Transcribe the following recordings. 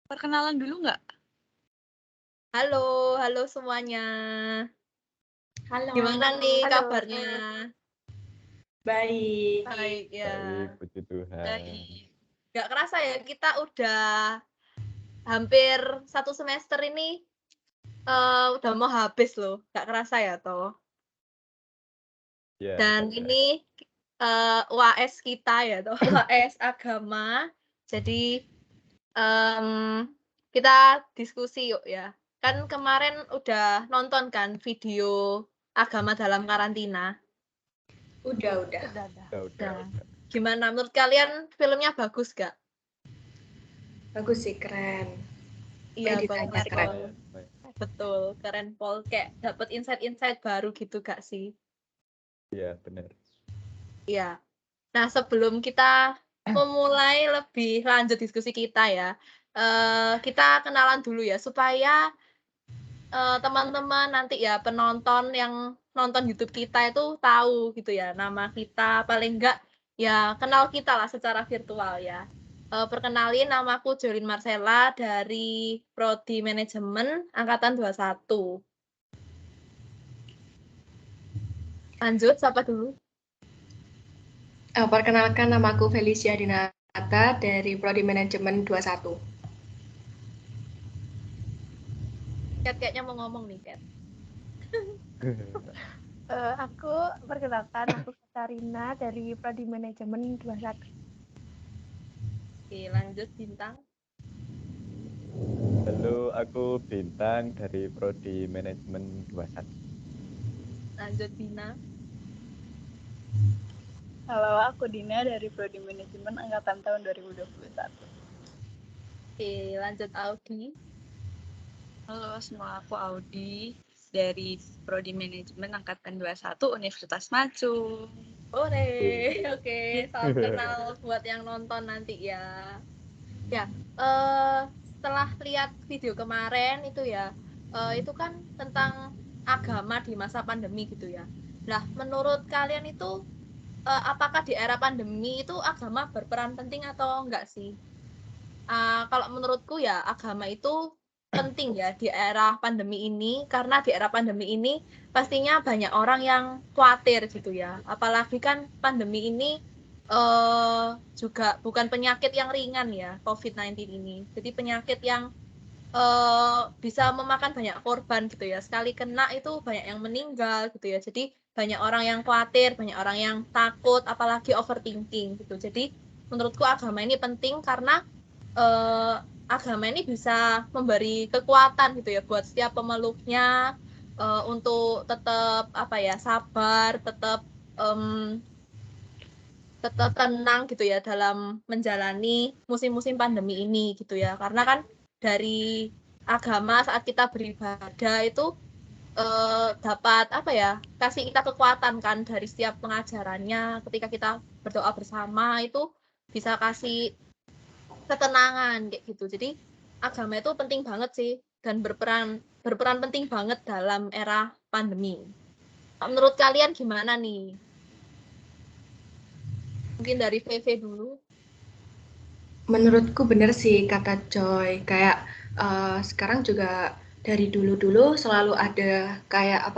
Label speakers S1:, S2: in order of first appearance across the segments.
S1: Perkenalan dulu nggak?
S2: Halo semuanya.
S3: Halo,
S2: Gimana nih
S1: Halo.
S2: kabarnya?
S3: baik.
S2: Baik
S4: Baik,
S2: ya.
S4: puji Tuhan.
S2: Baik. Gak kerasa ya kita udah hampir 1 semester ini udah mau habis loh. Gak kerasa ya toh.
S4: Ya,
S2: Dan
S4: benar.
S2: ini UAS kita ya toh, UAS agama. Jadi kita diskusi yuk ya. Kan kemarin udah nonton kan video agama dalam karantina.
S3: Udah.
S1: Udah.
S4: Udah.
S2: Gimana menurut kalian filmnya bagus gak?
S3: Bagus sih, keren.
S2: Iya,
S3: Desainnya
S2: bagus
S3: keren.
S2: Pol. Betul, keren Pol. Kayak dapet insight-insight baru gitu gak sih?
S4: Iya, benar.
S2: Iya. Nah, sebelum kita memulai lebih lanjut diskusi kita ya, kita kenalan dulu ya, supaya teman-teman nanti ya penonton yang nonton YouTube kita itu tahu gitu ya nama kita, paling enggak ya kenal kita lah secara virtual ya. Perkenalin, namaku Jolin Marcella dari Prodi Manajemen Angkatan 21. Lanjut, siapa dulu?
S3: Perkenalkan, namaku Felicia Dinata dari Prodi Manajemen 21.
S2: Kat kayaknya mau ngomong nih, Kat.
S1: Aku perkenalkan, aku Katarina dari Prodi Manajemen 21.
S2: Oke, lanjut Bintang.
S4: Halo, aku Bintang dari Prodi Manajemen 21.
S2: Lanjut Bina.
S5: Halo, aku Dina dari Prodi Manajemen Angkatan tahun 2021.
S2: Oke, lanjut Audi.
S6: Halo semua, aku Audi dari Prodi Manajemen Angkatan 21 Universitas Maju.
S2: Ore, oke, salam kenal buat yang nonton nanti ya. Ya, setelah lihat video kemarin itu ya, itu kan tentang agama di masa pandemi gitu ya. Nah, menurut kalian itu apakah di era pandemi itu agama berperan penting atau enggak sih? Kalau menurutku ya agama itu penting ya di era pandemi ini, karena di era pandemi ini pastinya banyak orang yang khawatir gitu ya. Apalagi kan pandemi ini juga bukan penyakit yang ringan ya, COVID-19 ini. Jadi penyakit yang bisa memakan banyak korban gitu ya. Sekali kena itu banyak yang meninggal gitu ya. Jadi banyak orang yang khawatir, banyak orang yang takut, apalagi overthinking gitu. Jadi menurutku agama ini penting karena agama ini bisa memberi kekuatan gitu ya buat setiap pemeluknya untuk tetap sabar, tetap tenang gitu ya dalam menjalani musim-musim pandemi ini gitu ya. Karena kan dari agama saat kita beribadah itu dapat kasih kita kekuatan kan dari setiap pengajarannya. Ketika kita berdoa bersama itu bisa kasih ketenangan kayak gitu. Jadi agama itu penting banget sih dan berperan penting banget dalam era pandemi. Menurut kalian gimana nih? Mungkin dari VV dulu.
S3: Menurutku bener sih kata Joy. Kayak sekarang juga dari dulu-dulu selalu ada kayak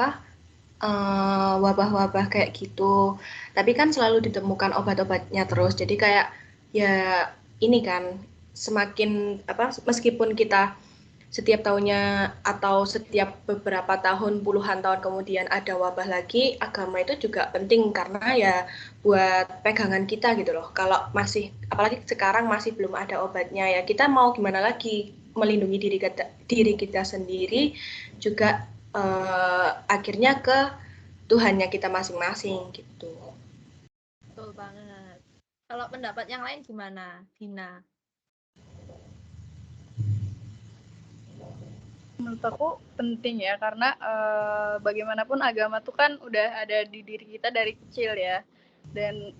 S3: wabah-wabah kayak gitu. Tapi kan selalu ditemukan obat-obatnya terus. Jadi kayak ya ini kan semakin meskipun kita setiap tahunnya atau setiap beberapa tahun, puluhan tahun kemudian ada wabah lagi, agama itu juga penting karena ya buat pegangan kita gitu loh. Kalau masih, apalagi sekarang masih belum ada obatnya ya, kita mau gimana lagi melindungi diri kita sendiri, juga akhirnya ke Tuhannya kita masing-masing gitu.
S2: Betul banget. Kalau pendapat yang lain gimana, Dina?
S5: Menurut aku penting ya, karena bagaimanapun agama tuh kan udah ada di diri kita dari kecil ya. Dan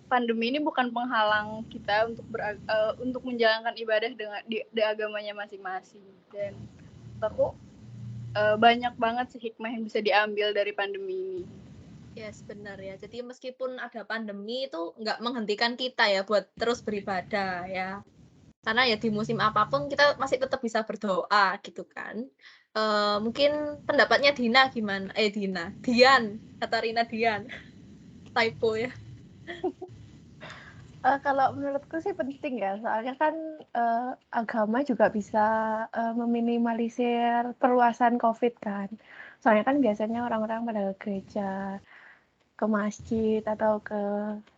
S5: pandemi ini bukan penghalang kita untuk menjalankan ibadah dengan di agamanya masing-masing. Dan menurut aku banyak banget sih hikmah yang bisa diambil dari pandemi ini.
S2: Yes, benar ya. Jadi meskipun ada pandemi itu nggak menghentikan kita ya buat terus beribadah ya. Karena ya di musim apapun kita masih tetap bisa berdoa gitu kan. Mungkin pendapatnya Dina gimana? Dian, Katarina Dian. Typo ya.
S1: Kalau menurutku sih penting ya, soalnya kan agama juga bisa meminimalisir perluasan COVID kan. Soalnya kan biasanya orang-orang pada ke gereja, ke masjid atau ke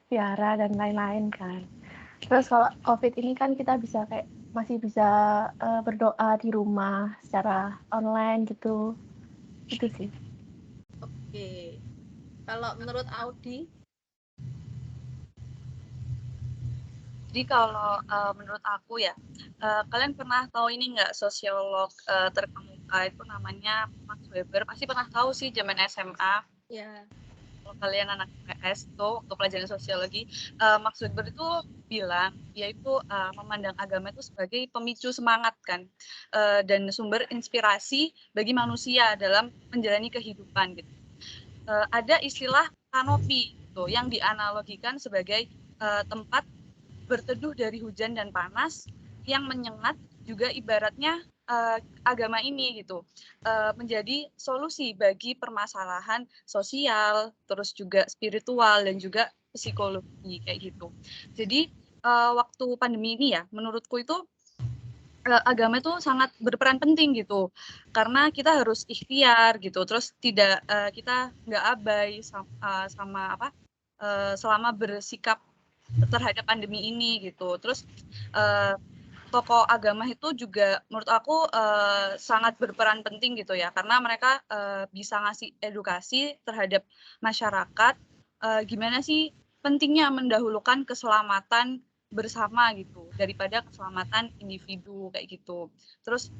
S1: vihara dan lain-lain kan. Terus kalau COVID ini kan kita bisa kayak masih bisa berdoa di rumah secara online gitu. Itu sih.
S2: Oke. Kalau menurut Audi,
S6: Jadi kalau menurut aku ya, kalian pernah tahu ini nggak sosiolog terkemuka itu namanya Max Weber? Pasti pernah tahu sih zaman SMA.
S2: ya.
S6: Kalau kalian anak PS tuh waktu pelajaran sosiologi, Max Weber itu bilang dia itu memandang agama itu sebagai pemicu semangat kan, dan sumber inspirasi bagi manusia dalam menjalani kehidupan gitu. Ada istilah kanopi gitu, yang dianalogikan sebagai tempat berteduh dari hujan dan panas yang menyengat, juga ibaratnya agama ini gitu menjadi solusi bagi permasalahan sosial, terus juga spiritual dan juga psikologi kayak gitu. Jadi waktu pandemi ini ya, menurutku itu agama itu sangat berperan penting gitu, karena kita harus ikhtiar gitu, terus tidak kita nggak abai sama apa selama bersikap terhadap pandemi ini gitu. Terus tokoh agama itu juga menurut aku sangat berperan penting gitu ya, karena mereka bisa ngasih edukasi terhadap masyarakat gimana sih pentingnya mendahulukan keselamatan bersama gitu daripada keselamatan individu kayak gitu. Terus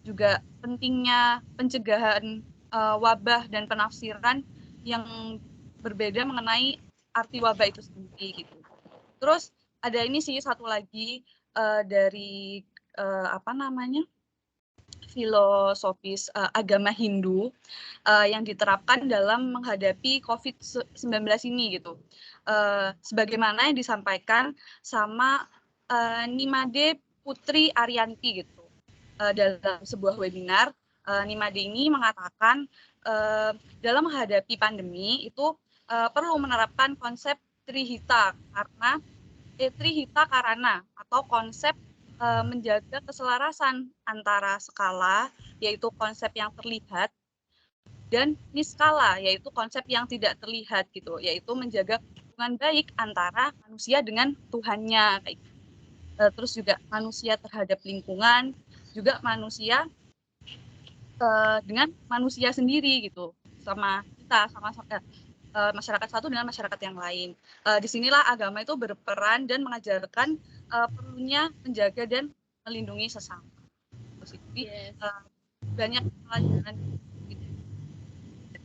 S6: juga pentingnya pencegahan wabah dan penafsiran yang berbeda mengenai arti wabah itu sendiri gitu. Terus ada ini sih satu lagi dari apa namanya filosofis agama Hindu yang diterapkan dalam menghadapi COVID-19 ini gitu. Sebagaimana yang disampaikan sama Nimade Putri Arianti gitu dalam sebuah webinar. Nimade ini mengatakan dalam menghadapi pandemi itu perlu menerapkan konsep Trihita karana atau konsep menjaga keselarasan antara skala, yaitu konsep yang terlihat, dan niskala, yaitu konsep yang tidak terlihat gitu, yaitu menjaga hubungan baik antara manusia dengan Tuhannya kayak gitu. Terus juga manusia terhadap lingkungan, juga manusia dengan manusia sendiri gitu, sama kita, sama masyarakat satu dengan masyarakat yang lain. Disinilah agama itu berperan dan mengajarkan perlunya menjaga dan melindungi sesama. Jadi banyak pelajaran.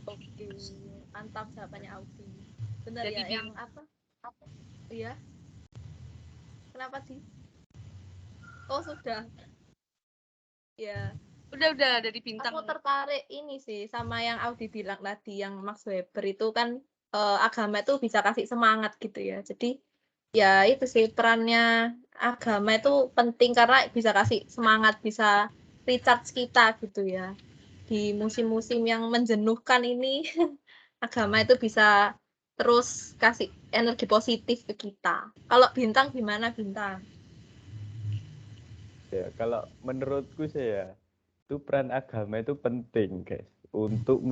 S2: Oke, mantap jawabannya Audi. Benar
S6: Jadi
S2: ya, yang apa? Iya. Kenapa sih? Oh sudah. Ya.
S6: Udah dari bintang.
S2: Aku tertarik ini sih sama yang Audi bilang tadi, yang Max Weber itu kan agama itu bisa kasih semangat gitu ya. Jadi ya itu sih perannya agama itu penting karena bisa kasih semangat, bisa recharge kita gitu ya. Di musim-musim yang menjenuhkan ini agama itu bisa terus kasih energi positif ke kita. Kalau Bintang gimana Bintang?
S4: Ya, kalau menurutku sih ya, itu peran agama itu penting, guys, untuk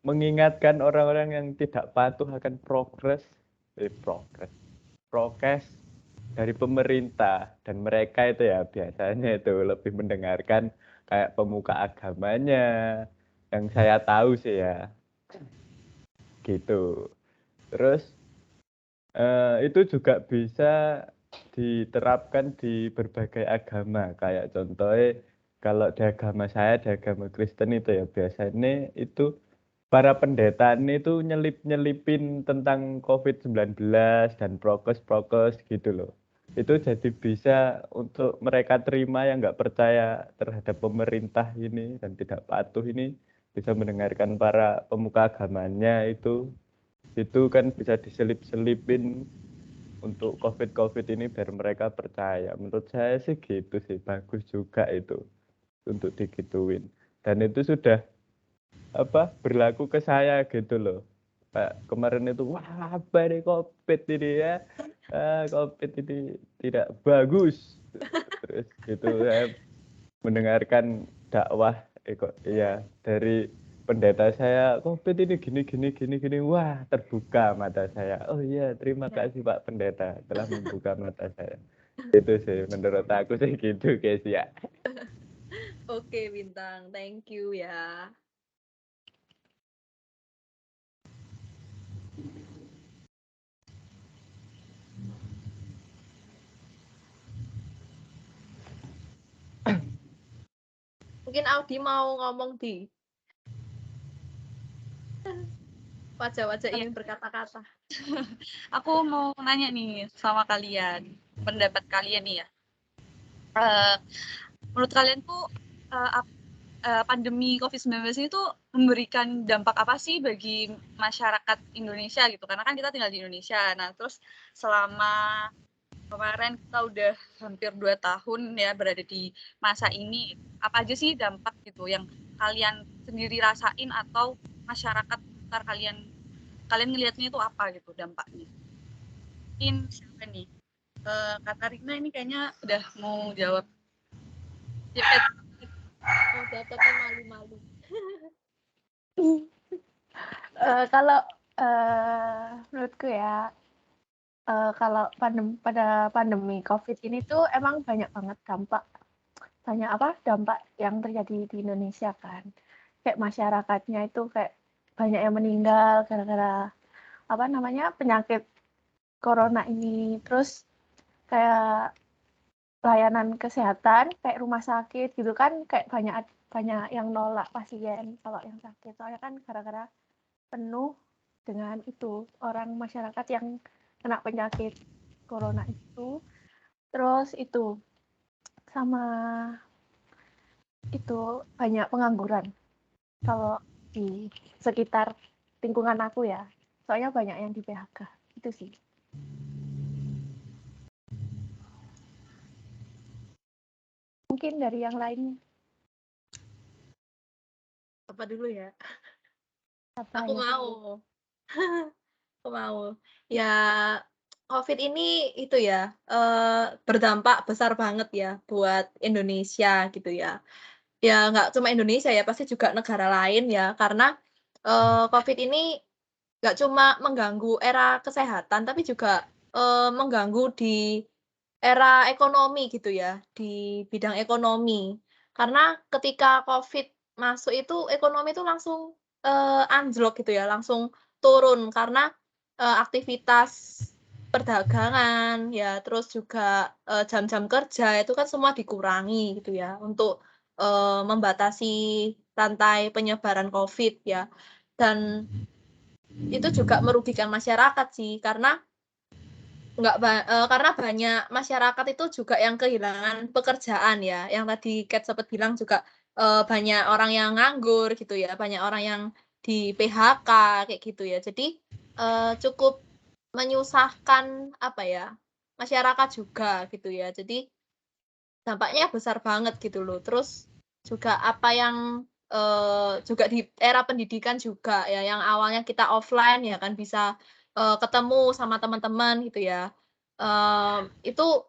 S4: mengingatkan orang-orang yang tidak patuh akan prokes dari pemerintah, dan mereka itu ya biasanya itu lebih mendengarkan kayak pemuka agamanya, yang saya tahu sih ya, gitu. Terus itu juga bisa diterapkan di berbagai agama, kayak contohnya kalau di agama saya, di agama Kristen itu ya biasanya itu para pendeta itu nyelipin tentang COVID-19 dan prokes gitu loh. Itu jadi bisa untuk mereka terima yang nggak percaya terhadap pemerintah ini dan tidak patuh ini, bisa mendengarkan para pemuka agamanya itu kan bisa diselip-selipin untuk COVID ini biar mereka percaya. Menurut saya sih gitu sih, bagus juga itu untuk digituin. Dan itu sudah berlaku ke saya gitu loh. Pak kemarin itu wah apa nih COVID ini ya, COVID ini tidak bagus. Terus gitu saya mendengarkan dakwah dari pendeta saya, COVID ini gini, wah terbuka mata saya. Oh iya, terima kasih Pak Pendeta telah membuka mata saya. Itu sih menurut aku sih gitu guys ya.
S2: Oke, Bintang. Thank you ya. Mungkin Audi mau ngomong di wajah-wajah ingin berkata-kata.
S6: Aku mau nanya nih sama kalian, pendapat kalian nih ya. Menurut kalian tuh pandemi COVID-19 ini tuh memberikan dampak apa sih bagi masyarakat Indonesia gitu? Karena kan kita tinggal di Indonesia. Nah, terus selama kemarin kita udah hampir 2 tahun ya berada di masa ini, apa aja sih dampak gitu yang kalian sendiri rasain atau masyarakat sekitar kalian ngelihatnya itu apa gitu dampaknya? Mungkin siapa nih? Kak Karina ini kayaknya udah mau jawab.
S2: Oh, tapi malu-malu.
S1: Kalau menurutku ya, kalau pada pandemi COVID ini tuh emang banyak banget dampak yang terjadi di Indonesia kan. Kayak masyarakatnya itu kayak banyak yang meninggal gara-gara penyakit corona ini. Terus kayak layanan kesehatan kayak rumah sakit gitu kan kayak banyak yang nolak pasien kalau yang sakit. Soalnya kan gara-gara penuh dengan itu orang masyarakat yang kena penyakit corona itu. Terus itu sama itu banyak pengangguran kalau di sekitar lingkungan aku ya. Soalnya banyak yang di PHK. Itu sih. Mungkin dari yang lain.
S2: Apa dulu ya?
S1: Apa
S2: Aku
S1: ya?
S2: mau. Aku mau. Ya, COVID ini itu ya berdampak besar banget ya buat Indonesia gitu ya. Ya nggak cuma Indonesia ya, pasti juga negara lain ya. Karena COVID ini nggak cuma mengganggu era kesehatan, tapi juga mengganggu di era ekonomi gitu ya, di bidang ekonomi. Karena ketika COVID masuk itu ekonomi itu langsung anjlok gitu ya, langsung turun karena aktivitas perdagangan ya, terus juga jam-jam kerja itu kan semua dikurangi gitu ya untuk membatasi rantai penyebaran COVID ya. Dan itu juga merugikan masyarakat sih karena karena banyak masyarakat itu juga yang kehilangan pekerjaan ya, yang tadi Kat sempat bilang juga banyak orang yang nganggur gitu ya, banyak orang yang di PHK kayak gitu ya. Jadi cukup menyusahkan masyarakat juga gitu ya. Jadi dampaknya besar banget gitu loh. Terus juga apa yang juga di era pendidikan juga ya, yang awalnya kita offline ya kan bisa ketemu sama teman-teman gitu ya. Itu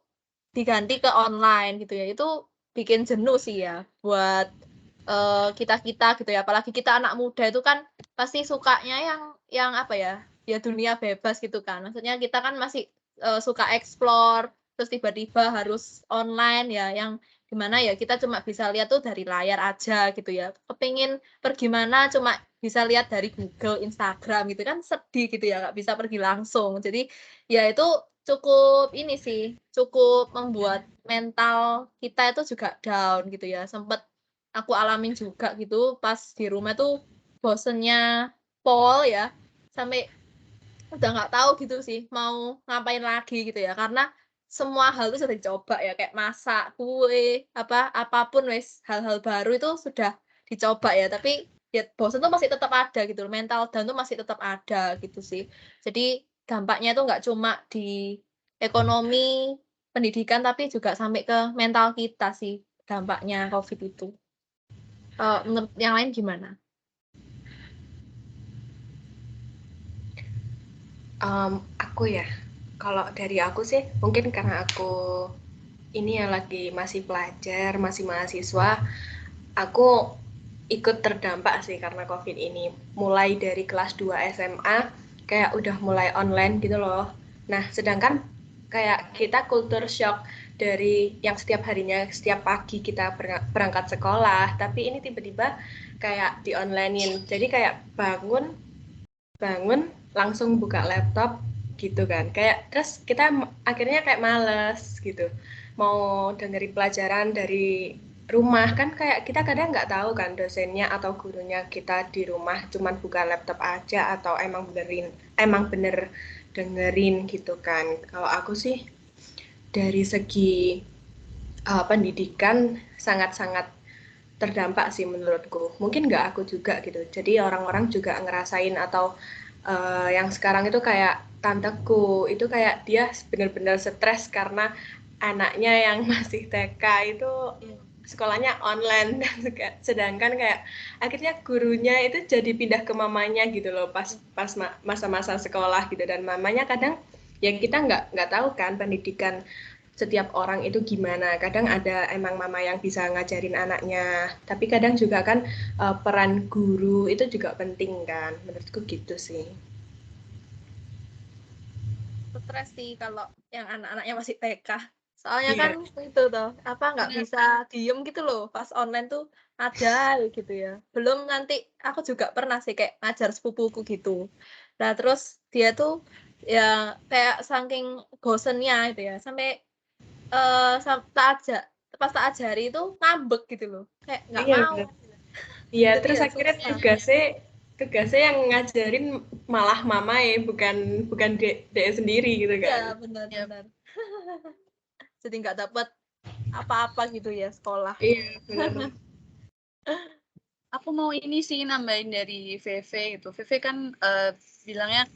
S2: diganti ke online gitu ya. Itu bikin jenuh sih ya buat kita-kita gitu ya. Apalagi kita anak muda itu kan pasti sukanya yang ya dunia bebas gitu kan. Maksudnya kita kan masih suka explore terus tiba-tiba harus online ya yang gimana ya kita cuma bisa lihat tuh dari layar aja gitu ya. Kepingin pergi mana cuma bisa lihat dari Google, Instagram gitu kan sedih gitu ya nggak bisa pergi langsung. Jadi ya itu cukup ini sih, cukup membuat mental kita itu juga down gitu ya. Sempet aku alamin juga gitu pas di rumah tuh bosennya pol ya sampai udah nggak tahu gitu sih mau ngapain lagi gitu ya karena semua hal itu sudah dicoba ya kayak masak kue apapun wes hal-hal baru itu sudah dicoba ya tapi ya bosan tuh masih tetap ada gitu mental down tuh masih tetap ada gitu sih jadi dampaknya tuh nggak cuma di ekonomi, pendidikan, tapi juga sampai ke mental kita sih dampaknya COVID itu. Menurut yang lain gimana?
S3: Aku ya, kalau dari aku sih mungkin karena aku ini ya lagi masih pelajar, masih mahasiswa, aku ikut terdampak sih karena COVID ini. Mulai dari kelas 2 SMA kayak udah mulai online gitu loh. Nah, sedangkan kayak kita culture shock dari yang setiap harinya, setiap pagi kita berangkat sekolah, tapi ini tiba-tiba kayak di onlinein. Jadi kayak bangun langsung buka laptop gitu kan, kayak terus kita akhirnya kayak males gitu mau dengerin pelajaran dari rumah kan, kayak kita kadang nggak tahu kan dosennya atau gurunya kita di rumah cuman buka laptop aja atau emang bener dengerin gitu kan. Kalau aku sih dari segi pendidikan sangat-sangat terdampak sih menurutku. Mungkin nggak aku juga gitu. Jadi orang-orang juga ngerasain atau yang sekarang itu kayak tanteku itu kayak dia benar-benar stres karena anaknya yang masih TK itu sekolahnya online, sedangkan kayak akhirnya gurunya itu jadi pindah ke mamanya gitu loh pas masa-masa sekolah gitu, dan mamanya kadang ya kita nggak tahu kan pendidikan setiap orang itu gimana. Kadang ada emang mama yang bisa ngajarin anaknya, tapi kadang juga kan peran guru itu juga penting kan, menurutku gitu sih.
S2: Stres sih kalau yang anak-anaknya masih TK. Soalnya
S3: Iya.
S2: kan itu tuh, apa nggak bisa diem gitu loh pas online tuh ada gitu ya. Belum nanti aku juga pernah sih kayak ngajar sepupuku gitu. Nah terus dia tuh ya kayak saking bosennya gitu ya, sampai pas tak ajari itu ngambek gitu loh, kayak nggak
S3: Iya
S2: mau.
S3: benar. Iya,
S2: Jadi
S3: terus
S2: ya
S3: akhirnya
S2: susah.
S3: tugasnya yang ngajarin malah mama ya, bukan dia sendiri gitu kan.
S2: Iya benar-benar. Jadi nggak dapat apa-apa gitu ya sekolah.
S3: Iya benar.
S6: Aku mau ini sih nambahin dari VV gitu. VV kan bilangnya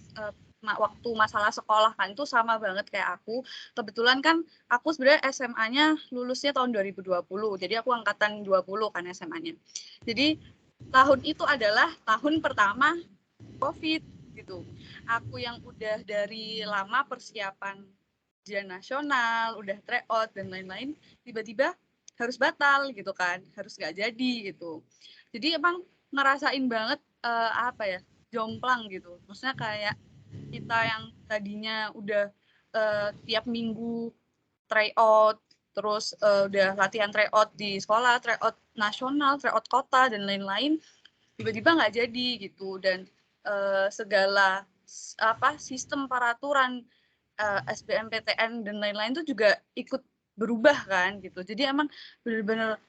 S6: waktu masalah sekolah kan itu sama banget kayak aku. Kebetulan kan aku sebenarnya SMA-nya lulusnya tahun 2020. Jadi aku angkatan 20 kan SMA-nya. Jadi tahun itu adalah tahun pertama COVID gitu. Aku yang udah dari lama persiapan ujian nasional, udah tryout dan lain-lain, tiba-tiba harus batal gitu kan, harus nggak jadi gitu. Jadi emang ngerasain banget apa ya, jomplang gitu. Maksudnya kayak kita yang tadinya udah tiap minggu tryout, terus udah latihan tryout di sekolah, tryout nasional, tryout kota dan lain-lain, tiba-tiba nggak jadi gitu. Dan segala sistem peraturan SBMPTN dan lain-lain itu juga ikut berubah kan gitu. Jadi emang benar-benar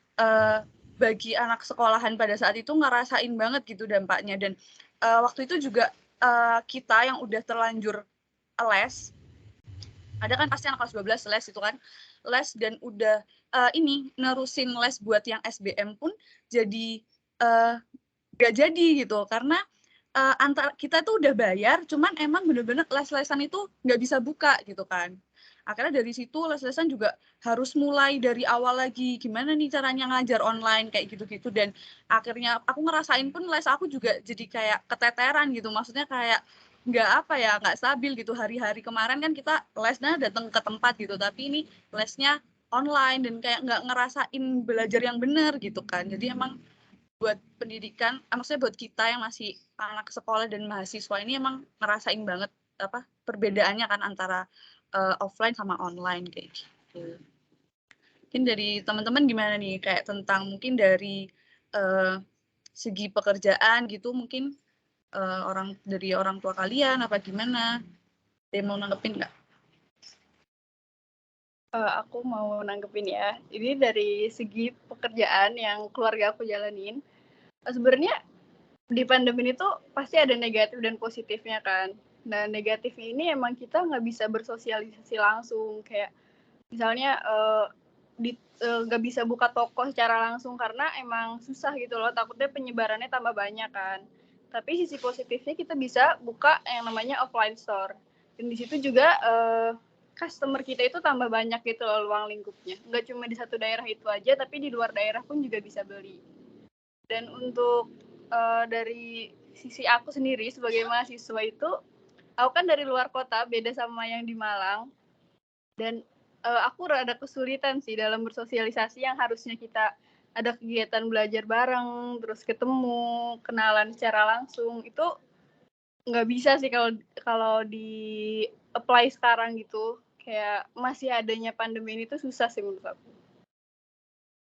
S6: bagi anak sekolahan pada saat itu ngerasain banget gitu dampaknya. Dan waktu itu juga kita yang udah terlanjur les, ada kan pasti anak kelas 12 les itu kan, les dan udah ini nerusin les buat yang SBM pun jadi gak jadi gitu, karena antara kita tuh udah bayar, cuman emang bener-bener les-lesan itu nggak bisa buka gitu kan. Akhirnya dari situ les-lesan juga harus mulai dari awal lagi, gimana nih caranya ngajar online kayak gitu-gitu. Dan akhirnya aku ngerasain pun les aku juga jadi kayak keteteran gitu, maksudnya kayak nggak stabil gitu. Hari-hari kemarin kan kita lesnya datang ke tempat gitu, tapi ini lesnya online dan kayak nggak ngerasain belajar yang bener gitu kan. Jadi emang buat pendidikan, maksudnya buat kita yang masih anak sekolah dan mahasiswa ini emang ngerasain banget perbedaannya kan antara offline sama online kayak gitu. Mungkin dari teman-teman gimana nih, kayak tentang mungkin dari segi pekerjaan gitu, mungkin dari orang tua kalian apa gimana? Ada mau nanggepin nggak?
S5: Aku mau nanggepin ya. Ini dari segi pekerjaan yang keluarga aku jalanin. Sebenarnya di pandemi itu pasti ada negatif dan positifnya kan. Nah negatifnya ini emang kita nggak bisa bersosialisasi langsung, kayak misalnya nggak bisa buka toko secara langsung karena emang susah gitu loh, takutnya penyebarannya tambah banyak kan. Tapi sisi positifnya kita bisa buka yang namanya offline store, dan di situ juga customer kita itu tambah banyak gitu loh ruang lingkupnya. Nggak cuma di satu daerah itu aja, tapi di luar daerah pun juga bisa beli. Dan untuk dari sisi aku sendiri sebagai mahasiswa itu, aku kan dari luar kota, beda sama yang di Malang. Dan aku rada kesulitan sih dalam bersosialisasi yang harusnya kita ada kegiatan belajar bareng, terus ketemu, kenalan secara langsung. Itu nggak bisa sih kalau di apply sekarang gitu. Kayak masih adanya pandemi ini tuh susah sih menurut aku.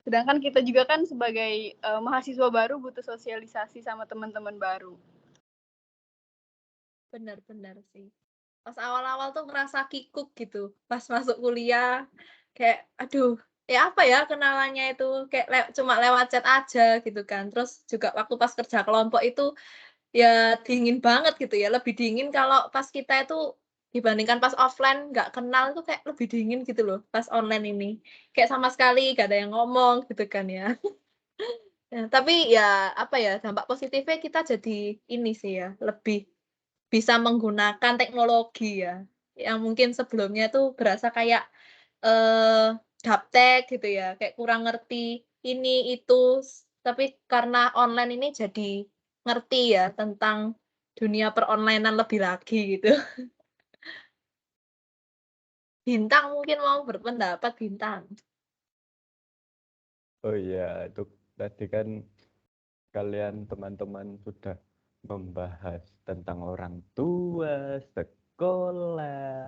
S5: Sedangkan kita juga kan sebagai mahasiswa baru butuh sosialisasi sama teman-teman baru.
S2: Benar-benar sih. Pas awal-awal tuh ngerasa kikuk gitu. Pas masuk kuliah, kayak aduh, ya apa ya kenalannya itu, kayak cuma lewat chat aja gitu kan. Terus juga waktu pas kerja kelompok itu, ya dingin banget gitu ya, lebih dingin kalau pas kita itu dibandingkan pas offline nggak kenal itu kayak lebih dingin gitu loh pas online ini. Kayak sama sekali nggak ada yang ngomong gitu kan ya. Ya, tapi ya apa ya, dampak positifnya kita jadi ini sih ya, lebih bisa menggunakan teknologi ya, yang mungkin sebelumnya tuh berasa kayak, gaptek gitu ya, kayak kurang ngerti ini, itu, tapi karena online ini jadi ngerti ya tentang dunia per-online-an lebih lagi gitu. Bintang mungkin mau berpendapat, Bintang?
S4: Oh iya, itu tadi kan kalian teman-teman sudah membahas tentang orang tua, sekolah,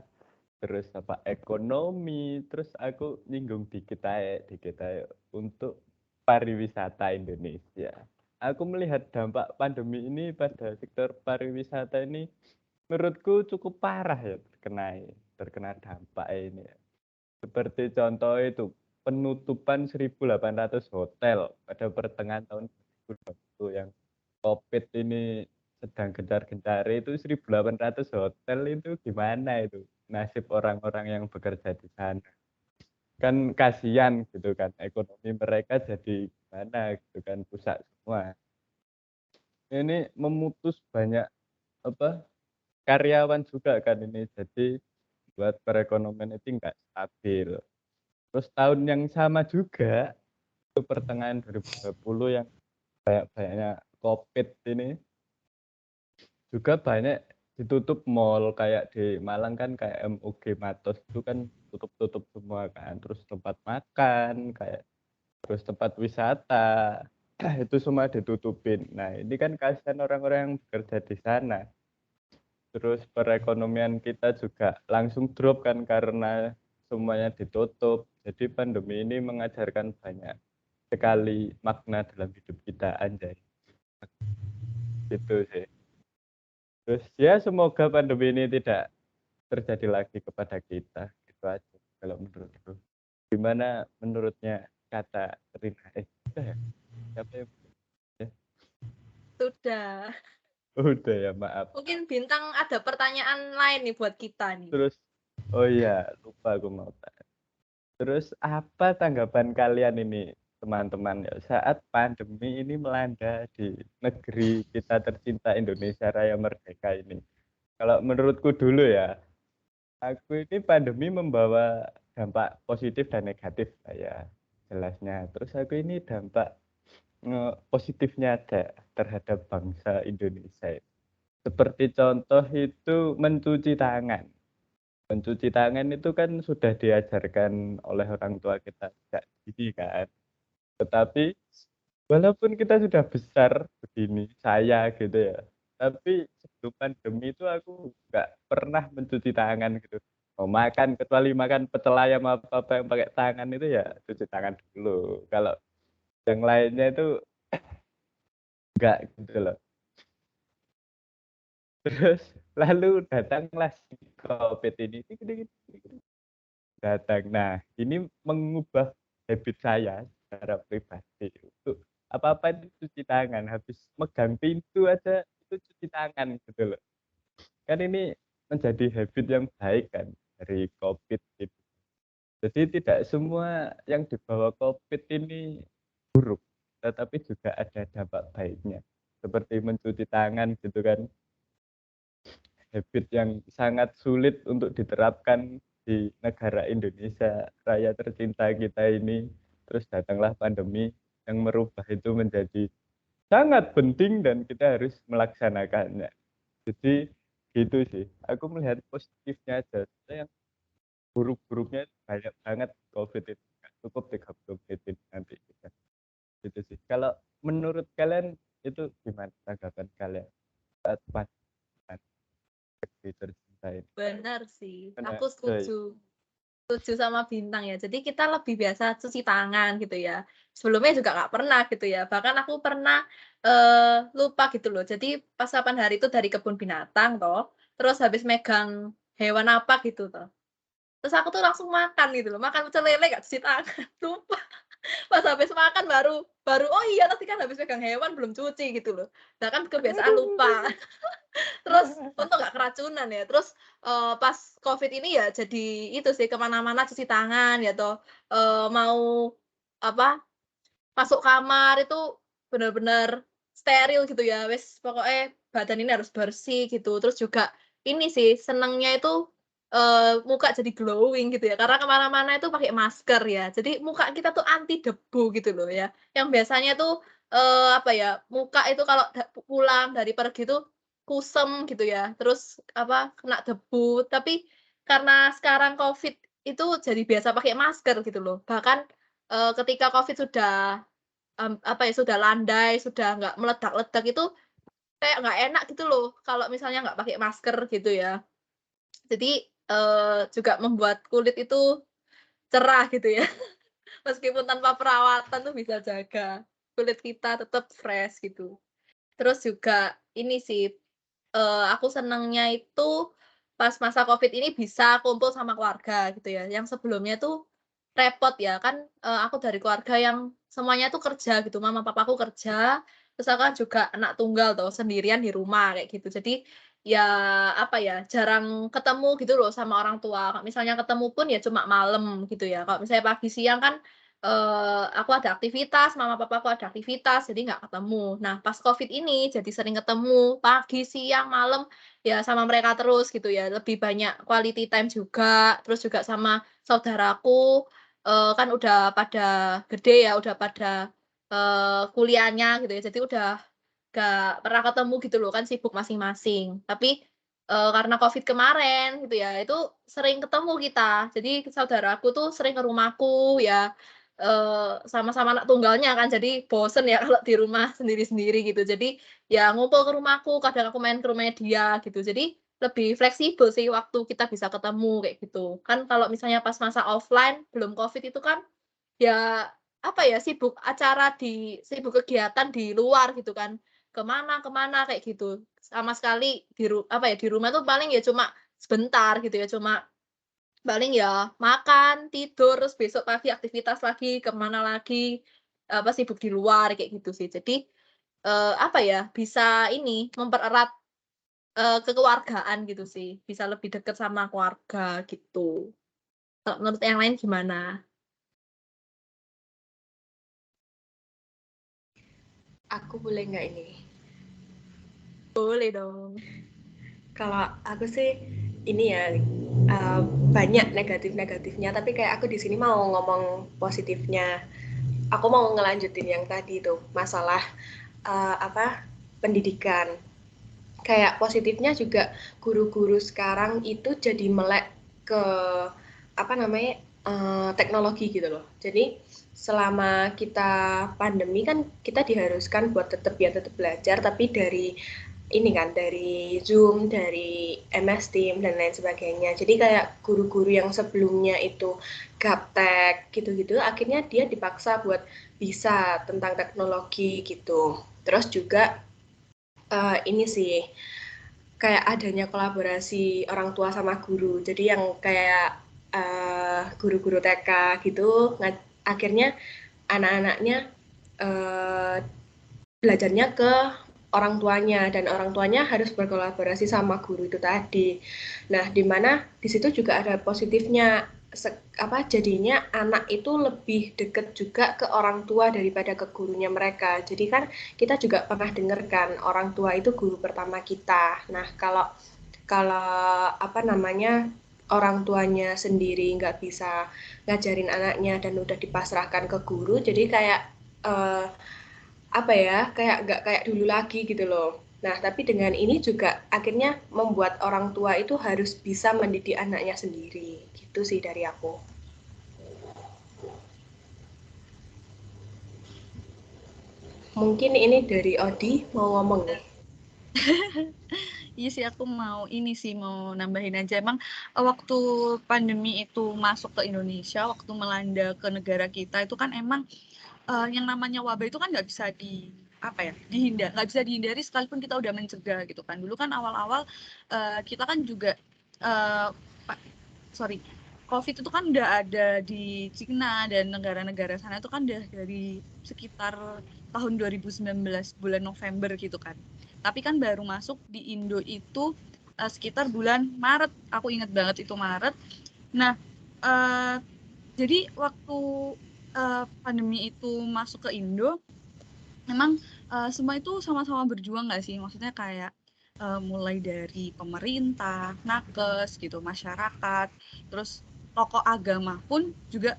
S4: terus apa ekonomi, terus aku nyinggung dikit aja untuk pariwisata Indonesia. Aku melihat dampak pandemi ini pada sektor pariwisata ini menurutku cukup parah ya terkena dampak ini. Seperti contoh itu penutupan 1.800 hotel pada pertengahan tahun 2020 yang COVID ini sedang gencar-gencar itu 1.800 hotel itu gimana itu nasib orang-orang yang bekerja di sana. Kan kasihan gitu kan, ekonomi mereka jadi gimana gitu kan, rusak semua. Ini memutus banyak apa karyawan juga kan ini, jadi buat perekonomian itu nggak stabil. Terus tahun yang sama juga itu pertengahan 2020 yang banyak-banyaknya COVID ini juga banyak ditutup mall kayak di Malang kan kayak MUG Matos itu kan tutup semua kan, terus tempat makan kayak terus tempat wisata itu semua ditutupin. Nah ini kan kasihan orang-orang yang bekerja di sana. Terus perekonomian kita juga langsung drop kan karena semuanya ditutup. Jadi pandemi ini mengajarkan banyak sekali makna dalam hidup kita, anjay. Gitu sih. Terus ya semoga pandemi ini tidak terjadi lagi kepada kita. Gitu aja kalau menurutku. Gimana menurutnya kata Rina? Udah ya? Siapa yang ya?
S2: Sudah.
S4: Udah ya, maaf.
S2: Mungkin Bintang ada pertanyaan lain nih buat kita nih.
S4: Terus, oh iya, lupa aku mau tanya. Terus apa tanggapan kalian ini teman-teman ya saat pandemi ini melanda di negeri kita tercinta Indonesia Raya Merdeka ini? Kalau menurutku dulu ya, aku ini pandemi membawa dampak positif dan negatif lah ya jelasnya. Terus aku ini dampak positifnya ada terhadap bangsa Indonesia. Seperti contoh itu mencuci tangan. Mencuci tangan itu kan sudah diajarkan oleh orang tua kita sejak dini kan. Tetapi walaupun kita sudah besar begini, saya gitu ya. Tapi sebelum pandemi itu aku nggak pernah mencuci tangan gitu. Mau makan, kecuali makan pecel ayam apa-apa yang pakai tangan itu ya cuci tangan dulu. Kalau yang lainnya itu enggak gitu loh. Terus lalu datanglah si COVID ini. Datang. Nah, ini mengubah habit saya secara pribadi untuk apa-apa itu cuci tangan. Habis megang pintu aja itu cuci tangan gitu loh. Kan ini menjadi habit yang baik kan dari COVID gitu. Jadi tidak semua yang dibawa COVID ini buruk, tetapi juga ada dampak baiknya. Seperti mencuci tangan gitu kan. Habit yang sangat sulit untuk diterapkan di negara Indonesia, raya tercinta kita ini, terus datanglah pandemi yang merubah itu menjadi sangat penting dan kita harus melaksanakannya. Jadi gitu sih, aku melihat positifnya aja. Yang buruk-buruknya banyak banget COVID itu. Nggak cukup 30 menit ini nanti kita. Gitu sih. Kalau menurut kalian itu gimana tanggapan kalian saat pandemi tercinta ini?
S2: Benar sih,
S4: Benar,
S2: aku setuju sama Bintang ya. Jadi kita lebih biasa cuci tangan gitu ya. Sebelumnya juga nggak pernah gitu ya. Bahkan aku pernah lupa gitu loh. Jadi pas 8 hari itu dari kebun binatang toh. Terus habis megang hewan apa gitu toh. Terus aku tuh langsung makan gitu loh. Makan pecel lele gak cuci tangan. Lupa. Pas habis makan baru oh iya tadi kan habis megang hewan belum cuci gitu loh. Nah kan kebiasaan lupa. Terus untuk nggak keracunan ya. Terus pas COVID ini ya jadi itu sih kemana-mana cuci tangan ya toh mau apa masuk kamar itu benar-benar steril gitu ya. Wes pokoknya badan ini harus bersih gitu. Terus juga ini sih senengnya itu muka jadi glowing gitu ya. Karena kemana-mana itu pakai masker ya. Jadi muka kita tuh anti debu gitu loh ya. Yang biasanya tuh apa ya muka itu kalau pulang dari pergi tuh kusem gitu ya. Terus apa kena debu. Tapi karena sekarang COVID itu jadi biasa pakai masker gitu loh. Bahkan ketika COVID sudah apa ya sudah landai, sudah nggak meledak-ledak itu kayak nggak enak gitu loh kalau misalnya nggak pakai masker gitu ya. Jadi juga membuat kulit itu cerah gitu ya. Meskipun tanpa perawatan tuh bisa jaga kulit kita tetap fresh gitu. Terus juga ini sih aku senengnya itu pas masa COVID ini bisa kumpul sama keluarga gitu ya. Yang sebelumnya tuh repot ya kan aku dari keluarga yang semuanya tuh kerja gitu. Mama papaku kerja, terus aku kan juga anak tunggal tuh sendirian di rumah kayak gitu. Jadi ya apa ya jarang ketemu gitu loh sama orang tua. Kalau misalnya ketemu pun ya cuma malam gitu ya. Kalau misalnya pagi siang kan aku ada aktivitas, mama papaku ada aktivitas, jadi nggak ketemu. Nah, pas COVID ini jadi sering ketemu pagi, siang, malam, ya sama mereka terus gitu ya. Lebih banyak quality time juga, terus juga sama saudaraku kan udah pada gede ya, udah pada kuliahnya gitu ya. Jadi udah nggak pernah ketemu gitu loh, kan sibuk masing-masing. Tapi karena COVID kemarin gitu ya, itu sering ketemu kita. Jadi saudaraku tuh sering ke rumahku ya sama-sama anak tunggalnya kan, jadi bosen ya kalau di rumah sendiri-sendiri gitu. Jadi ya ngumpul ke rumahku, kadang aku main ke rumahnya dia gitu. Jadi lebih fleksibel sih waktu kita bisa ketemu kayak gitu. Kan kalau misalnya pas masa offline belum COVID itu kan ya apa ya sibuk kegiatan di luar gitu kan. Kemana kayak gitu. Sama sekali apa ya di rumah tuh paling ya cuma sebentar gitu ya, cuma paling ya makan, tidur, terus besok pagi aktivitas lagi, kemana lagi, apa, sibuk di luar, kayak gitu sih. Jadi, apa ya, bisa ini, mempererat, kekeluargaan gitu sih, bisa lebih dekat sama keluarga, gitu. Kalau menurut yang lain gimana?
S3: Aku boleh nggak ini?
S2: Boleh dong.
S3: Kalau aku sih ini ya banyak negatifnya, tapi kayak aku di sini mau ngomong positifnya. Aku mau ngelanjutin yang tadi tuh masalah pendidikan. Kayak positifnya juga guru-guru sekarang itu jadi melek ke teknologi gitu loh. Jadi selama kita pandemi kan kita diharuskan buat tetap belajar, tapi dari ini kan dari Zoom, dari MS Team dan lain sebagainya. Jadi kayak guru-guru yang sebelumnya itu gaptek gitu-gitu, akhirnya dia dipaksa buat bisa tentang teknologi gitu. Terus juga ini sih kayak adanya kolaborasi orang tua sama guru. Jadi yang kayak guru-guru TK gitu, akhirnya anak-anaknya belajarnya ke orang tuanya dan orang tuanya harus berkolaborasi sama guru itu tadi. Nah, di mana di situ juga ada positifnya jadinya anak itu lebih deket juga ke orang tua daripada ke gurunya mereka. Jadi kan kita juga pernah dengar kan orang tua itu guru pertama kita. Nah, kalau orang tuanya sendiri nggak bisa ngajarin anaknya dan udah dipasrahkan ke guru, jadi kayak apa ya, kayak nggak kayak dulu lagi gitu loh. Nah, tapi dengan ini juga akhirnya membuat orang tua itu harus bisa mendidik anaknya sendiri. Gitu sih dari aku. Mungkin ini dari Odi mau ngomong nih.
S6: Iya sih, aku mau nambahin aja. Emang waktu pandemi itu masuk ke Indonesia, waktu melanda ke negara kita itu kan emang yang namanya wabah itu kan nggak bisa nggak bisa dihindari sekalipun kita udah mencegah gitu kan. Dulu kan awal-awal kita kan juga COVID itu kan udah ada di Cina dan negara-negara sana itu kan udah dari sekitar tahun 2019 bulan November gitu kan. Tapi kan baru masuk di Indo itu sekitar bulan Maret. Aku ingat banget itu Maret. Nah, jadi waktu pandemi itu masuk ke Indo, memang semua itu sama-sama berjuang nggak sih? Maksudnya kayak mulai dari pemerintah, nakes gitu, masyarakat, terus tokoh agama pun juga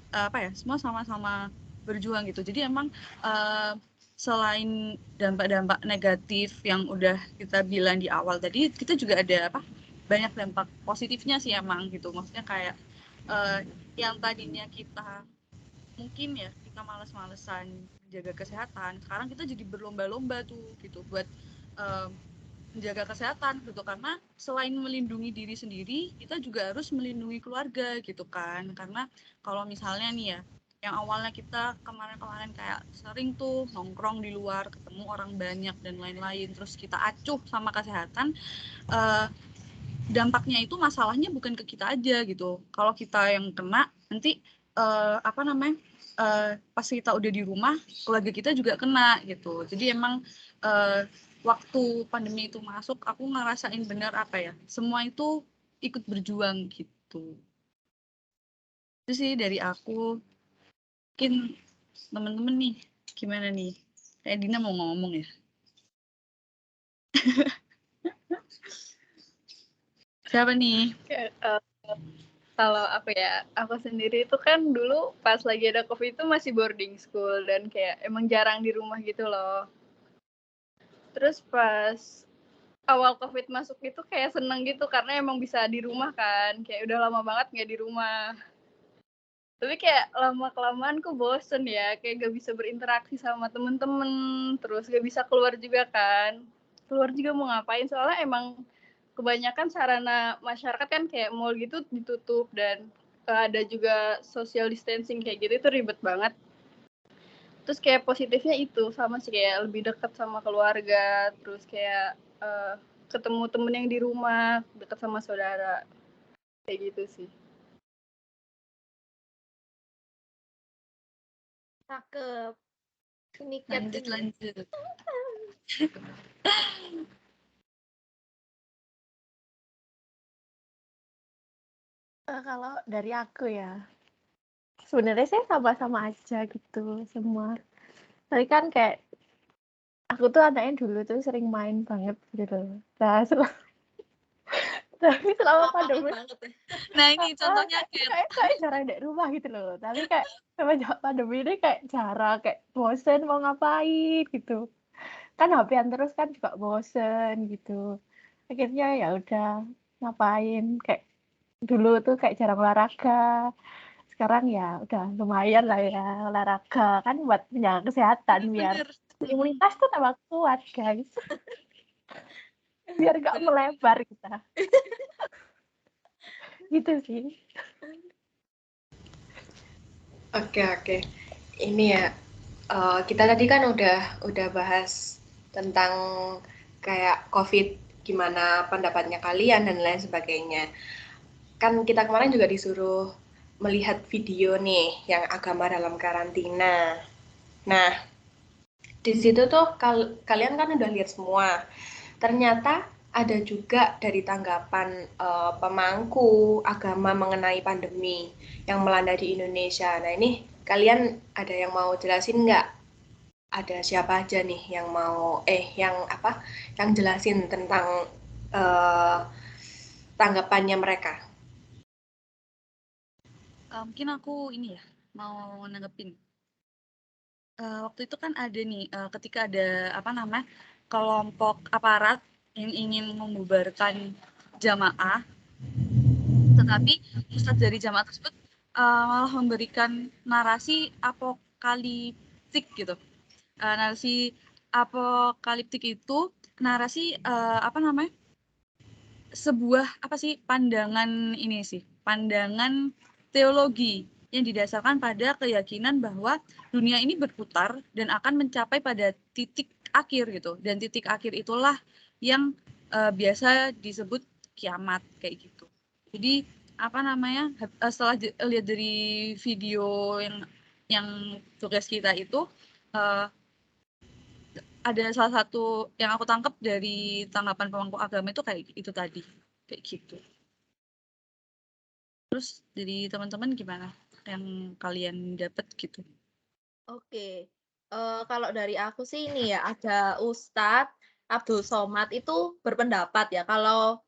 S6: semua sama-sama berjuang gitu. Jadi emang selain dampak-dampak negatif yang udah kita bilang di awal tadi, kita juga ada banyak dampak positifnya sih emang gitu. Maksudnya kayak yang tadinya kita mungkin ya kita males-malesan menjaga kesehatan, sekarang kita jadi berlomba-lomba tuh gitu buat menjaga kesehatan gitu, karena selain melindungi diri sendiri kita juga harus melindungi keluarga gitu kan. Karena kalau misalnya nih ya, yang awalnya kita kemarin-kemarin kayak sering tuh nongkrong di luar, ketemu orang banyak dan lain-lain, terus kita acuh sama kesehatan, dampaknya itu masalahnya bukan ke kita aja gitu. Kalau kita yang kena nanti pas kita udah di rumah, keluarga kita juga kena gitu. Jadi emang waktu pandemi itu masuk, aku ngerasain bener semua itu ikut berjuang gitu. Itu sih dari aku. Mungkin temen-temen nih, gimana nih? Kayak Dina mau ngomong ya? Siapa nih?
S5: Kalau aku sendiri itu kan dulu pas lagi ada COVID itu masih boarding school dan kayak emang jarang di rumah gitu loh. Terus pas awal COVID masuk itu kayak seneng gitu karena emang bisa di rumah kan, kayak udah lama banget nggak di rumah. Tapi kayak lama-kelamaan kok bosen ya, kayak gak bisa berinteraksi sama temen-temen, terus gak bisa keluar juga kan. Keluar juga mau ngapain, soalnya emang kebanyakan sarana masyarakat kan kayak mall gitu ditutup dan ada juga social distancing kayak gitu, itu ribet banget. Terus kayak positifnya itu sama sih, kayak lebih dekat sama keluarga, terus kayak ketemu temen yang di rumah, dekat sama saudara, kayak gitu sih.
S2: Cakep. Ini
S6: Lanjut.
S1: Kalau dari aku ya, sebenarnya saya sama-sama aja gitu semua. Tapi kan kayak aku tuh anaknya dulu tuh sering main banget gitu. Nah, tapi selama pandemi,
S6: Nah ini contohnya
S1: kayak jarang di rumah gitu loh. Tapi kayak semenjak pandemi ini kayak jarang, kayak bosen mau ngapain gitu. Kan HP-an terus kan juga bosen gitu. Akhirnya ya udah ngapain, kayak dulu tuh kayak jarang olahraga. Sekarang ya udah lumayan lah ya olahraga, kan buat menjaga kesehatan biar imunitas tuh tambah kuat guys. Biar gak melebar kita. Gitu sih.
S3: Oke. Ini ya, kita tadi kan udah bahas tentang kayak COVID, gimana pendapatnya kalian dan lain sebagainya. Kan kita kemarin juga disuruh melihat video nih yang agama dalam karantina. Nah, di situ tuh kalian kan udah lihat semua. Ternyata ada juga dari tanggapan pemangku agama mengenai pandemi yang melanda di Indonesia. Nah ini kalian ada yang mau jelasin nggak? Ada siapa aja nih yang mau yang jelasin tentang tanggapannya mereka?
S6: Mungkin aku ini ya mau nanggepin. Waktu itu kan ada nih ketika ada kelompok aparat yang ingin membubarkan jamaah, tetapi ustadz dari jamaah tersebut malah memberikan narasi apokaliptik gitu. Narasi apokaliptik itu narasi sebuah pandangan teologi yang didasarkan pada keyakinan bahwa dunia ini berputar dan akan mencapai pada titik akhir gitu, dan titik akhir itulah yang biasa disebut kiamat kayak gitu. Jadi setelah lihat dari video yang tugas kita itu, ada salah satu yang aku tangkap dari tanggapan pemangku agama itu kayak itu tadi, kayak gitu. Terus dari teman-teman gimana yang kalian dapat gitu?
S2: Oke, kalau dari aku sih ini ya, ada Ustadz Abdul Somad itu berpendapat ya kalau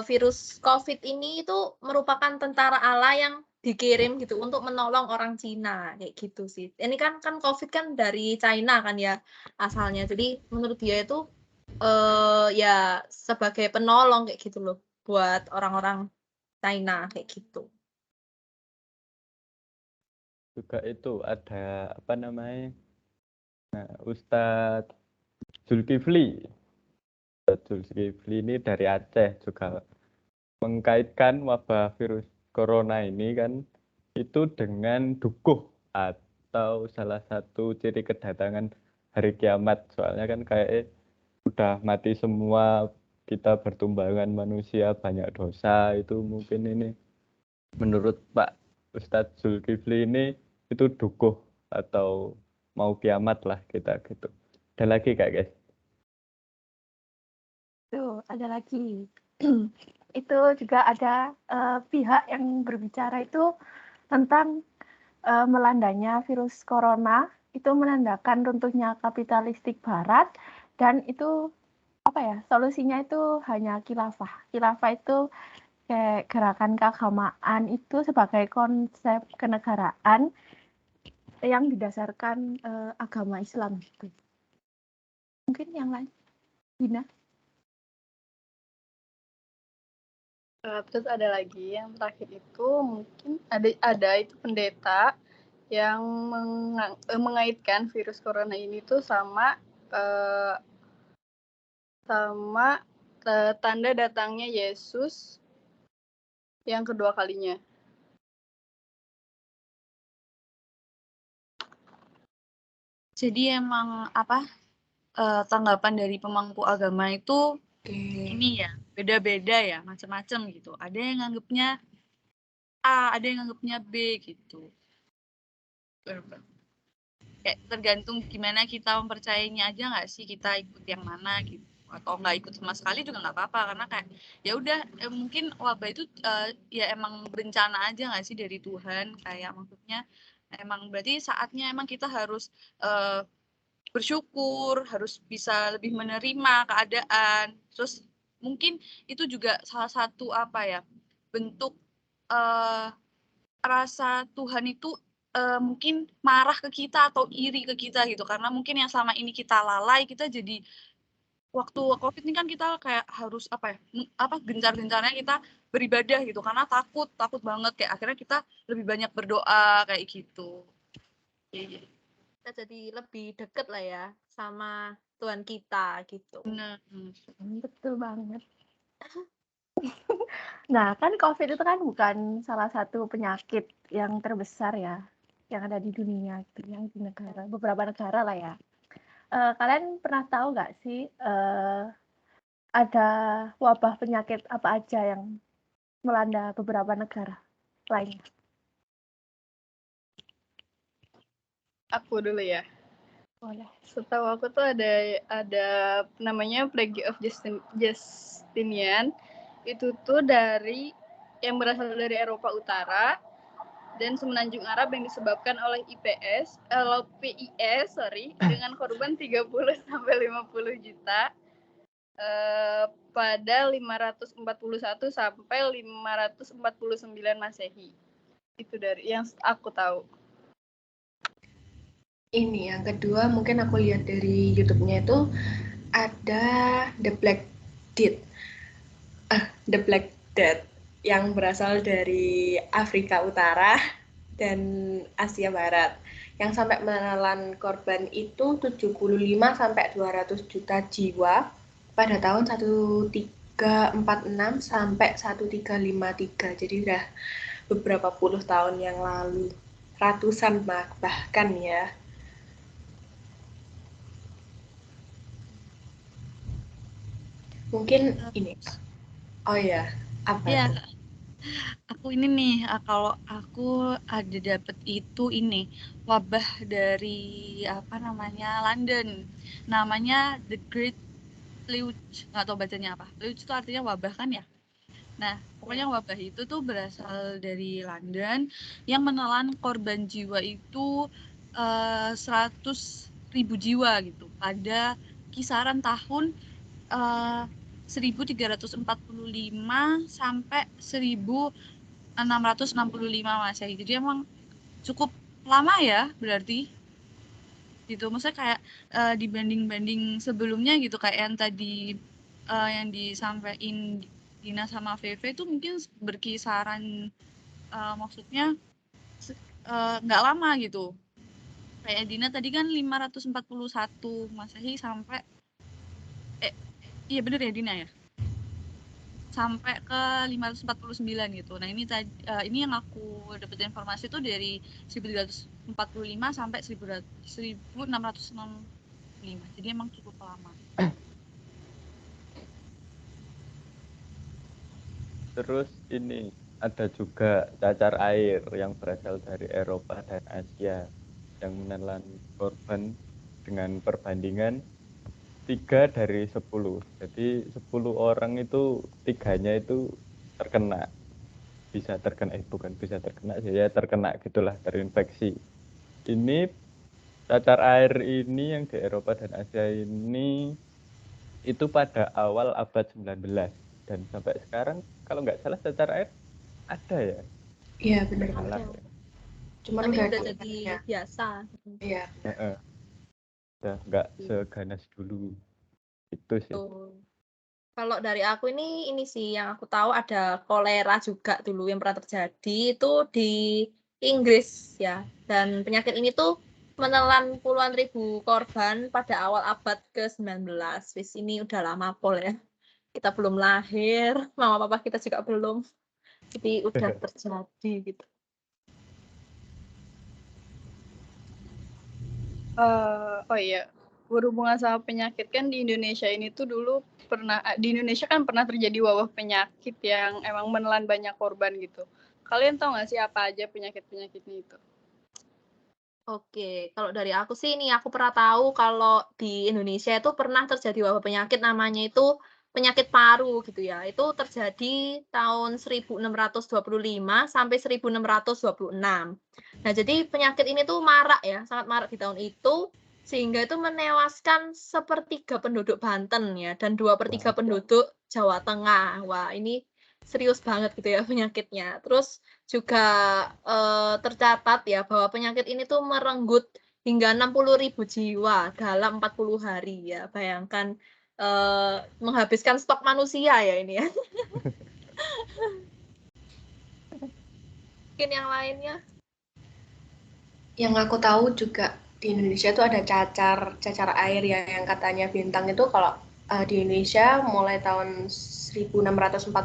S2: virus COVID ini itu merupakan tentara Allah yang dikirim gitu untuk menolong orang Cina kayak gitu sih. Ini kan COVID kan dari China kan ya asalnya. Jadi menurut dia itu ya sebagai penolong kayak gitu loh buat orang-orang China kayak gitu.
S4: Juga itu ada Ustadz Zulkifli. Ustadz Zulkifli ini dari Aceh juga mengkaitkan wabah virus corona ini kan itu dengan dukuh atau salah satu ciri kedatangan hari kiamat. Soalnya kan kayak udah mati semua, kita bertumbangan manusia, banyak dosa, itu mungkin ini menurut Pak Ustadz Zulkifli ini itu dukuh atau mau kiamat lah kita gitu. Ada lagi Kak guys?
S1: Tuh, ada lagi. Itu juga ada pihak yang berbicara itu tentang melandanya virus corona, itu menandakan runtuhnya kapitalistik barat, dan itu solusinya itu hanya khilafah. Khilafah itu kayak gerakan keagamaan itu sebagai konsep kenegaraan yang didasarkan agama Islam gitu. Mungkin yang lain, Dina?
S5: Terus ada lagi yang terakhir itu mungkin ada itu pendeta yang mengaitkan virus corona ini tuh sama tanda datangnya Yesus yang kedua kalinya.
S6: Jadi emang tanggapan dari pemangku agama itu ini ya beda-beda ya, macam-macam gitu. Ada yang nganggapnya A, ada yang nganggapnya B gitu. Kayak tergantung gimana kita mempercayainya aja nggak sih, kita ikut yang mana gitu, atau nggak ikut sama sekali juga nggak apa-apa, karena kayak ya udah mungkin wabah itu ya emang bencana aja nggak sih dari Tuhan, kayak maksudnya emang berarti saatnya emang kita harus bersyukur, harus bisa lebih menerima keadaan. Terus mungkin itu juga salah satu bentuk rasa Tuhan itu mungkin marah ke kita atau iri ke kita gitu, karena mungkin yang selama ini kita lalai, kita jadi waktu COVID ini kan kita kayak harus gencar-gencarnya kita beribadah gitu, karena takut banget, kayak akhirnya kita lebih banyak berdoa kayak gitu.
S2: Kita jadi lebih deket lah ya sama Tuhan kita gitu.
S1: Betul banget. Nah, kan COVID itu kan bukan salah satu penyakit yang terbesar ya, yang ada di dunia, yang di beberapa negara lah ya. Kalian pernah tahu nggak sih ada wabah penyakit apa aja yang melanda beberapa negara lainnya?
S5: Aku dulu ya.
S1: Boleh.
S5: Setahu aku tuh ada namanya Plague of Justinian. Itu tuh yang berasal dari Eropa Utara dan Semenanjung Arab yang disebabkan oleh PIS dengan korban 30 sampai 50 juta pada 541 sampai 549 Masehi. Itu dari yang aku tahu.
S3: Ini yang kedua mungkin aku lihat dari YouTube-nya itu ada The Black Death yang berasal dari Afrika Utara dan Asia Barat yang sampai menelan korban itu 75 sampai 200 juta jiwa pada tahun 1346 sampai 1353. Jadi udah beberapa puluh tahun yang lalu, ratusan bahkan ya. Mungkin ini. Oh ya, apa
S6: Ya,
S3: tuh?
S6: aku ini nih, kalau aku ada dapet itu ini wabah dari apa namanya London, namanya The Great Plague, nggak tahu bacanya apa. Plague itu artinya wabah kan ya. Nah, pokoknya wabah itu tuh berasal dari London yang menelan korban jiwa itu 100.000 jiwa gitu pada kisaran tahun 1345 sampai 1665 Masehi. Jadi emang cukup lama ya berarti gitu. Maksudnya kayak dibanding sebelumnya gitu kayak yang tadi yang disampaikan Dina sama VV itu mungkin berkisaran maksudnya nggak lama gitu. Kayak Dina tadi kan 541 Masehi sampai iya bener ya Dina ya? Sampai ke 549 gitu. Nah, ini ini yang aku dapat informasi itu dari 1345 sampai 1665. Jadi emang cukup lama.
S4: Terus ini ada juga cacar air yang berasal dari Eropa dan Asia yang menelan korban dengan perbandingan 3 dari 10. Jadi 10 orang itu 3-nya itu terkena. Bisa terkena, bukan bisa terkena sih, ya terkena gitulah, terinfeksi. Ini cacar air ini yang di Eropa dan Asia ini itu pada awal abad 19. Dan sampai sekarang kalau nggak salah cacar air ada ya.
S3: Iya benar
S4: Salah
S3: banget.
S4: ya.
S3: Cuman
S2: Tapi
S3: udah
S2: udah
S3: ada
S2: jadi
S3: ya.
S2: biasa.
S3: Iya.
S4: Udah nggak seganas dulu. Itu sih.
S2: Tuh. Kalau dari aku ini sih yang aku tahu ada kolera juga dulu yang pernah terjadi itu di Inggris ya. Dan penyakit ini tuh menelan puluhan ribu korban pada awal abad ke-19. Wis ini udah lama pol ya. Kita belum lahir, mama papa kita juga belum. Jadi udah terjadi gitu.
S5: Oh iya, berhubungan sama penyakit kan di Indonesia ini tuh dulu di Indonesia kan pernah terjadi wabah penyakit yang emang menelan banyak korban gitu. Kalian tahu nggak sih apa aja penyakit-penyakitnya itu?
S2: Oke, kalau dari aku sih ini aku pernah tahu kalau di Indonesia itu pernah terjadi wabah penyakit namanya itu penyakit paru gitu ya. Itu terjadi tahun 1625 sampai 1626. Nah, jadi penyakit ini tuh marak ya, sangat marak di tahun itu sehingga itu menewaskan sepertiga penduduk Banten ya dan 2/3 penduduk Jawa Tengah. Wah, ini serius banget gitu ya penyakitnya. Terus juga tercatat ya bahwa penyakit ini tuh merenggut hingga 60.000 jiwa dalam 40 hari ya. Bayangkan menghabiskan stok manusia ya ini ya. Mungkin yang lainnya.
S3: Yang aku tahu juga di Indonesia tuh ada cacar air ya yang katanya bintang itu kalau di Indonesia mulai tahun 1644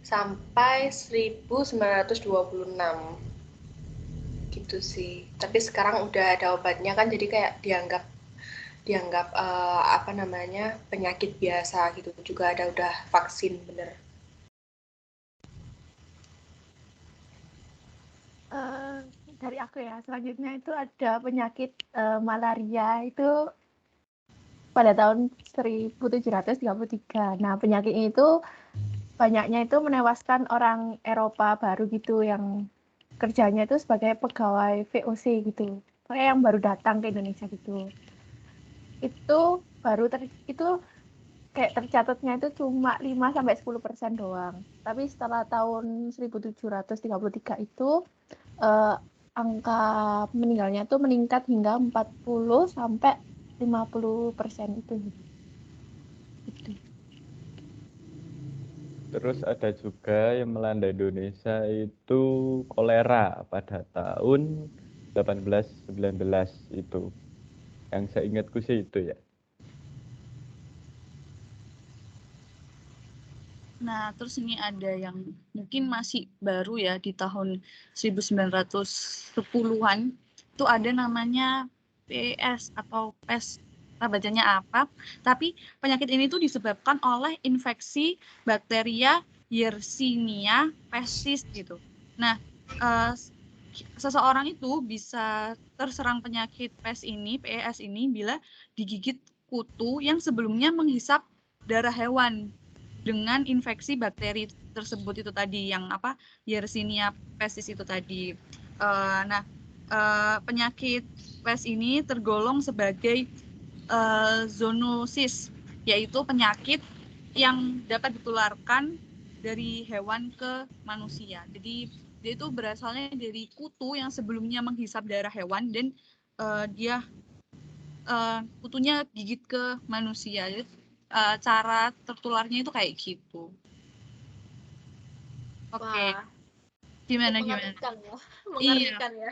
S3: sampai 1926 gitu sih. Tapi sekarang udah ada obatnya kan jadi kayak dianggap apa namanya penyakit biasa gitu. Juga ada udah vaksin bener.
S1: Dari aku ya, selanjutnya itu ada penyakit malaria itu pada tahun 1733. Nah, penyakit itu banyaknya itu menewaskan orang Eropa baru gitu yang kerjanya itu sebagai pegawai VOC gitu. Kayak yang baru datang ke Indonesia gitu. Itu kayak tercatatnya itu cuma 5-10% doang. Tapi setelah tahun 1733 itu angka meninggalnya tuh meningkat hingga 40-50% itu. Gitu.
S4: Terus ada juga yang melanda Indonesia itu kolera pada tahun 1819 itu. Yang saya ingatku sih itu ya.
S6: Nah, terus ini ada yang mungkin masih baru ya di tahun 1910-an. Itu ada namanya PES atau PES, bacanya apa. Tapi penyakit ini tuh disebabkan oleh infeksi bakteria Yersinia pestis gitu. Nah, seseorang itu bisa terserang penyakit PES ini bila digigit kutu yang sebelumnya menghisap darah hewan dengan infeksi bakteri tersebut itu tadi yang apa Yersinia pestis itu tadi. Penyakit PES ini tergolong sebagai zoonosis, yaitu penyakit yang dapat ditularkan dari hewan ke manusia. Jadi dia itu berasalnya dari kutu yang sebelumnya menghisap darah hewan dan kutunya gigit ke manusia. Jadi, cara tertularnya itu kayak gitu. Oke.
S2: Wah,
S6: Gimana?
S2: mengerikan ya. Mengerikan ya.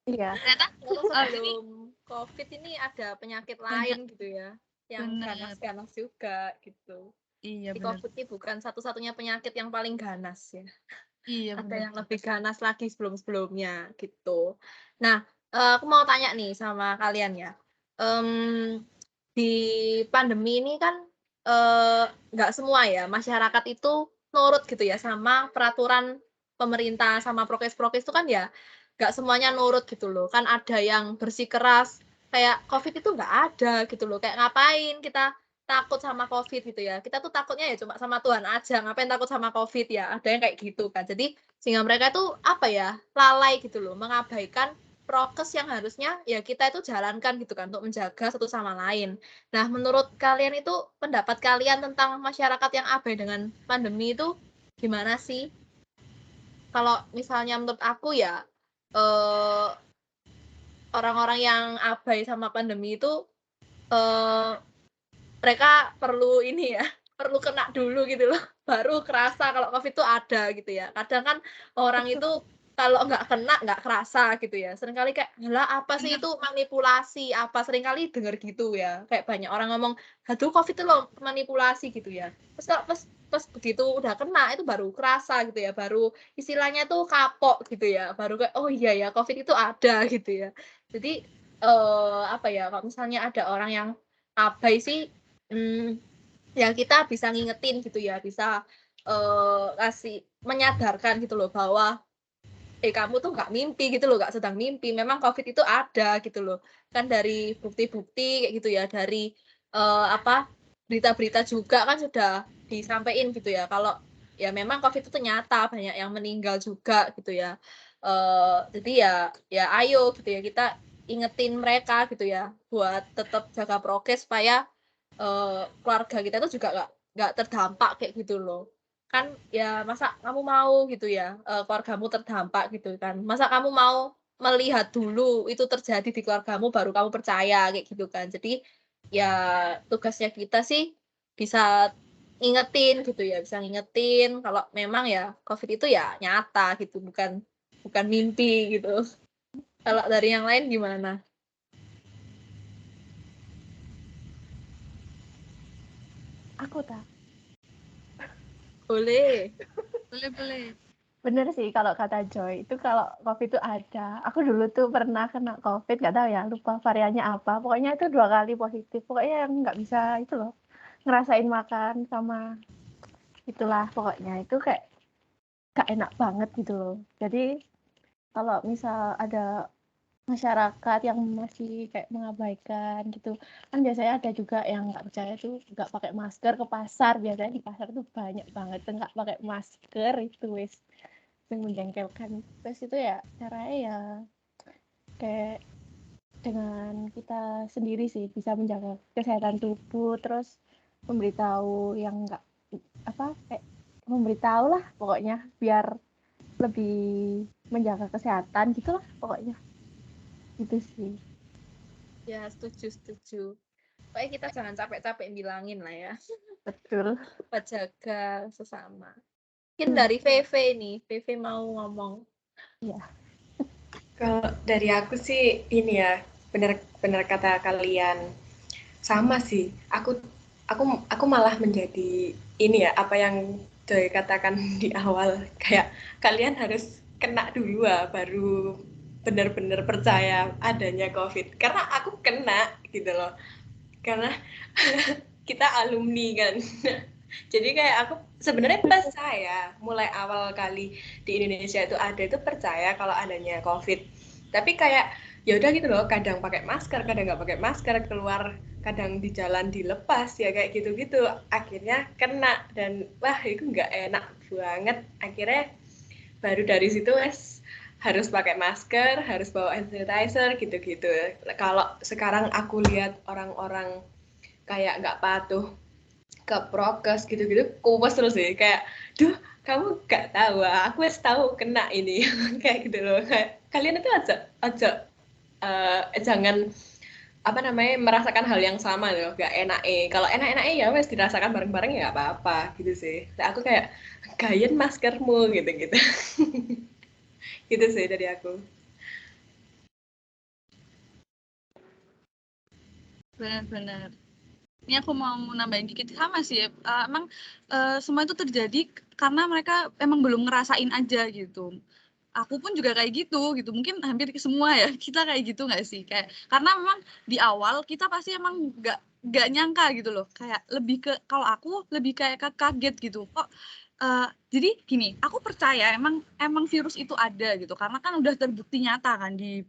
S1: Iya.
S6: Ternyata
S2: Sebelum COVID ini ada penyakit lain gitu ya. Yang
S6: Benar.
S2: ganas-ganas juga gitu.
S6: Iya,
S2: Di
S6: benar.
S2: COVID ini bukan satu-satunya penyakit yang paling ganas ya.
S6: Iya,
S2: Ada
S6: benar.
S2: yang lebih ganas lagi sebelum-sebelumnya gitu. Nah, aku mau tanya nih sama kalian ya. Di pandemi ini kan nggak semua ya masyarakat itu nurut gitu ya sama peraturan pemerintah sama prokes-prokes itu kan ya nggak semuanya nurut gitu loh. Kan ada yang bersikeras kayak COVID itu nggak ada gitu loh. Kayak ngapain kita takut sama COVID gitu ya. Kita tuh takutnya ya cuma sama Tuhan aja. Ngapain takut sama COVID ya? Ada yang kayak gitu kan. Jadi sehingga mereka tuh apa ya lalai gitu loh, mengabaikan prokes yang harusnya ya kita itu jalankan gitu kan untuk menjaga satu sama lain. Nah, menurut kalian itu pendapat kalian tentang masyarakat yang abai dengan pandemi itu gimana sih? Kalau misalnya menurut aku ya orang-orang yang abai sama pandemi itu mereka perlu ini ya, perlu kena dulu gitu loh, baru kerasa kalau COVID itu ada gitu ya. Kadang kan orang itu kalau nggak kena nggak kerasa gitu ya. Seringkali kayak, "Lah apa sih itu manipulasi apa?" Seringkali denger gitu ya. Kayak banyak orang ngomong, "Aduh COVID itu loh manipulasi," gitu ya. Terus kalau pas begitu udah kena itu baru kerasa gitu ya, baru istilahnya tuh kapok gitu ya, baru kayak, "Oh iya ya COVID itu ada," gitu ya. Jadi, apa ya, kalau misalnya ada orang yang abai sih, ya kita bisa ngingetin gitu ya, bisa kasih menyadarkan gitu loh bahwa kamu tuh nggak mimpi gitu loh, nggak sedang mimpi, memang COVID itu ada gitu loh. Kan dari bukti-bukti kayak gitu ya, dari berita-berita juga kan sudah disampaikan gitu ya, kalau ya memang COVID itu ternyata banyak yang meninggal juga gitu ya. Jadi ya ayo gitu ya, kita ingetin mereka gitu ya, buat tetap jaga prokes supaya keluarga kita tuh juga nggak terdampak kayak gitu loh. Kan ya masa kamu mau gitu ya, keluargamu terdampak gitu kan. Masa kamu mau melihat dulu itu terjadi di keluargamu baru kamu percaya kayak gitu kan. Jadi ya tugasnya kita sih bisa ngingetin gitu ya, bisa ngingetin kalau memang ya COVID itu ya nyata gitu, bukan mimpi gitu. Kalau dari yang lain gimana?
S1: Aku tak.
S2: Boleh.
S6: Boleh.
S1: Bener sih kalau kata Joy, itu kalau COVID itu ada. Aku dulu tuh pernah kena COVID, nggak tahu ya, lupa variannya apa. Pokoknya itu 2 kali positif. Pokoknya yang nggak bisa itu loh, ngerasain makan sama itulah pokoknya. Itu kayak nggak enak banget gitu loh. Jadi kalau misal ada masyarakat yang masih kayak mengabaikan gitu, kan biasanya ada juga yang nggak percaya tuh nggak pakai masker ke pasar. Biasanya di pasar tuh banyak banget yang nggak pakai masker itu wis yang menjengkelkan. Terus itu ya caranya ya kayak dengan kita sendiri sih bisa menjaga kesehatan tubuh, terus memberitahu yang enggak memberitahu lah pokoknya biar lebih menjaga kesehatan gitulah pokoknya. Gitu sih.
S2: Ya, setuju. Pokoknya kita jangan capek-capek bilangin lah ya.
S1: Betul.
S2: Buat jaga sesama. Mungkin dari VV nih, VV mau ngomong.
S1: Iya.
S3: Kalau dari aku sih ini ya, benar kata kalian. Sama sih. Aku malah menjadi ini ya, apa yang Joy katakan di awal, kayak kalian harus kena dulu baru benar-benar percaya adanya COVID. Karena aku kena gitu loh. Karena kita alumni kan. Jadi kayak aku sebenarnya percaya mulai awal kali di Indonesia itu ada itu percaya kalau adanya COVID. Tapi kayak ya udah gitu loh, kadang pakai masker, kadang nggak pakai masker, keluar kadang di jalan dilepas ya kayak gitu-gitu. Akhirnya kena dan wah itu nggak enak banget. Akhirnya baru dari situ harus pakai masker, harus bawa hand sanitizer gitu-gitu. Kalau sekarang aku lihat orang-orang kayak nggak patuh ke prokes gitu-gitu, kupas terus sih kayak, duh kamu nggak tahu, aku harus tahu kena ini kayak gitu loh. Kayak, kalian itu aja jangan apa namanya merasakan hal yang sama loh, gak enak kalau enak ya wes dirasakan bareng-bareng ya nggak apa-apa gitu sih. Nah, aku kayak gayen maskermu gitu-gitu. Gitu sih dari aku.
S6: Benar-benar. Ini aku mau nambahin dikit, sama sih. Emang semua itu terjadi karena mereka emang belum ngerasain aja gitu. Aku pun juga kayak gitu. Mungkin hampir semua ya kita kayak gitu nggak sih? Kayak karena memang di awal kita pasti emang nggak nyangka gitu loh. Kayak lebih ke, kalau aku lebih kayak kaget gitu. Kok jadi gini, aku percaya emang virus itu ada gitu. Karena kan udah terbukti nyata kan di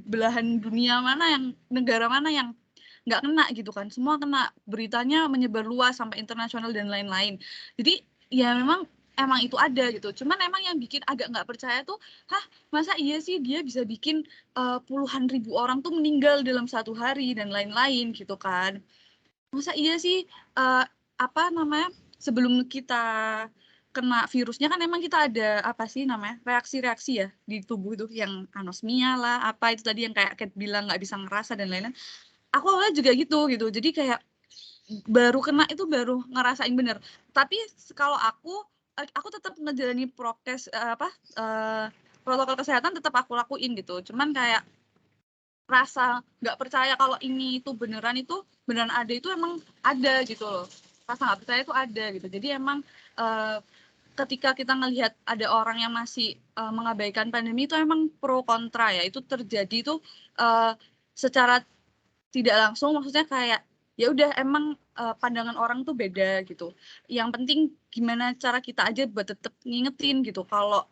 S6: belahan dunia mana yang, negara mana yang nggak kena gitu kan, semua kena, beritanya menyebar luas sampai internasional dan lain-lain. Jadi ya memang itu ada gitu, cuman emang yang bikin agak nggak percaya tuh, masa iya sih dia bisa bikin puluhan ribu orang tuh meninggal dalam satu hari dan lain-lain gitu kan. Masa iya sih sebelum kita kena virusnya kan emang kita ada reaksi-reaksi ya di tubuh itu, yang anosmia lah, apa itu tadi yang kayak Kate bilang nggak bisa ngerasa dan lain-lain. Aku awalnya juga gitu, jadi kayak baru kena itu baru ngerasain bener. Tapi kalau aku tetap ngejalani protokol kesehatan tetap aku lakuin gitu. Cuman kayak rasa nggak percaya kalau ini itu beneran ada, itu emang ada gitu loh. Rasa nggak percaya itu ada gitu. Jadi emang ketika kita ngelihat ada orang yang masih mengabaikan pandemi, itu emang pro kontra ya. Itu terjadi itu secara tidak langsung, maksudnya kayak ya udah emang pandangan orang tuh beda gitu. Yang penting gimana cara kita aja buat tetap ngingetin gitu kalau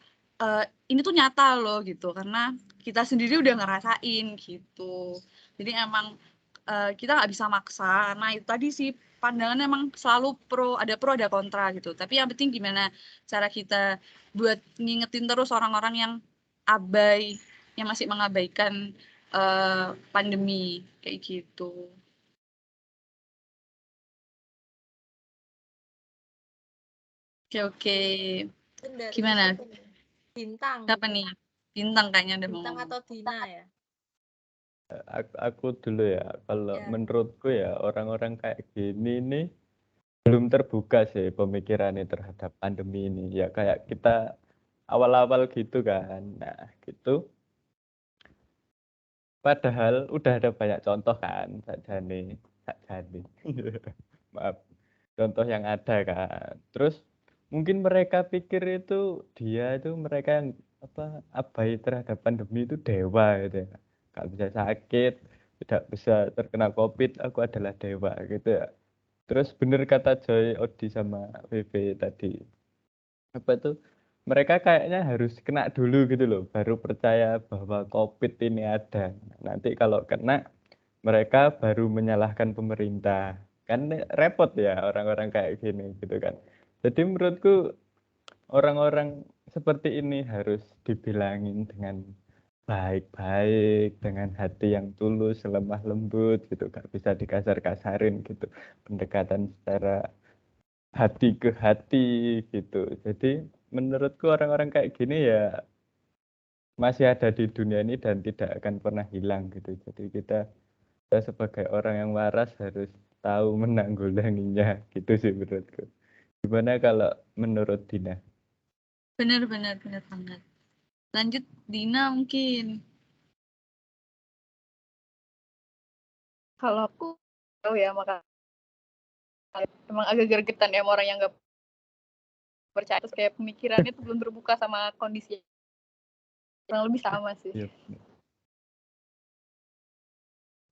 S6: ini tuh nyata loh gitu, karena kita sendiri udah ngerasain gitu. Jadi emang kita nggak bisa maksa. Nah itu tadi sih, pandangan emang selalu ada pro ada kontra gitu. Tapi yang penting gimana cara kita buat ngingetin terus orang-orang yang abai, yang masih mengabaikan pandemi kayak gitu. Oke. Gimana?
S2: Bintang.
S6: Siapa nih? Bintang kayaknya udah mau
S2: Bintang
S6: ngomong.
S2: atau Dina ya?
S4: Aku dulu ya, kalau
S2: Ya.
S4: menurutku ya orang-orang kayak gini nih belum terbuka sih pemikirannya terhadap pandemi ini. Ya kayak kita awal-awal gitu kan. Nah gitu. Padahal udah ada banyak contoh kan, sakjane. Maaf, contoh yang ada kan. Terus mungkin mereka pikir mereka yang abai terhadap pandemi itu dewa gitu ya. Gak bisa sakit, tidak bisa terkena COVID, aku adalah dewa gitu ya. Terus bener kata Joy, Odi sama VV tadi. Mereka kayaknya harus kena dulu gitu loh, baru percaya bahwa COVID ini ada. Nanti kalau kena, mereka baru menyalahkan pemerintah. Kan repot ya orang-orang kayak gini gitu kan. Jadi menurutku orang-orang seperti ini harus dibilangin dengan baik-baik dengan hati yang tulus, lemah lembut gitu, gak bisa dikasar-kasarin gitu, pendekatan secara hati ke hati gitu. Jadi menurutku orang-orang kayak gini ya masih ada di dunia ini dan tidak akan pernah hilang gitu. Jadi kita sebagai orang yang waras harus tahu menanggulanginya gitu sih menurutku. Gimana kalau menurut Dina?
S6: Benar banget. Lanjut Dina mungkin.
S5: Kalau aku tahu ya, maka emang agak gregetan ya sama orang yang nggak percaya, terus kayak pemikirannya tuh belum terbuka sama kondisi kurang lebih sama sih.
S4: Iya.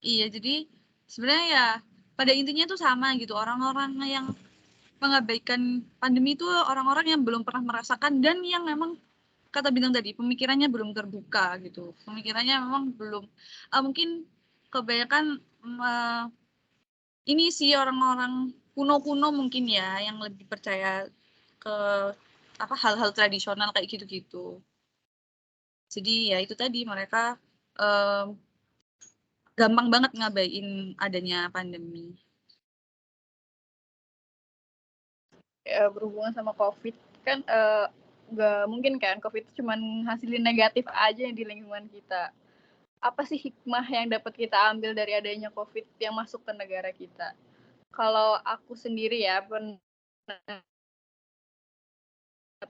S6: Iya, jadi sebenarnya ya pada intinya tuh sama gitu. Orang-orang yang mengabaikan pandemi itu orang-orang yang belum pernah merasakan dan yang memang kata bintang tadi pemikirannya belum terbuka gitu. Pemikirannya memang belum mungkin kebanyakan ini sih orang-orang kuno-kuno mungkin ya yang lebih percaya ke hal-hal tradisional kayak gitu-gitu. Jadi ya itu tadi mereka gampang banget ngabain adanya pandemi.
S5: Ya, berhubungan sama COVID kan nggak mungkin kan COVID itu cuma hasilin negatif aja di lingkungan kita. Apa sih hikmah yang dapat kita ambil dari adanya COVID yang masuk ke negara kita? Kalau aku sendiri ya, pendapat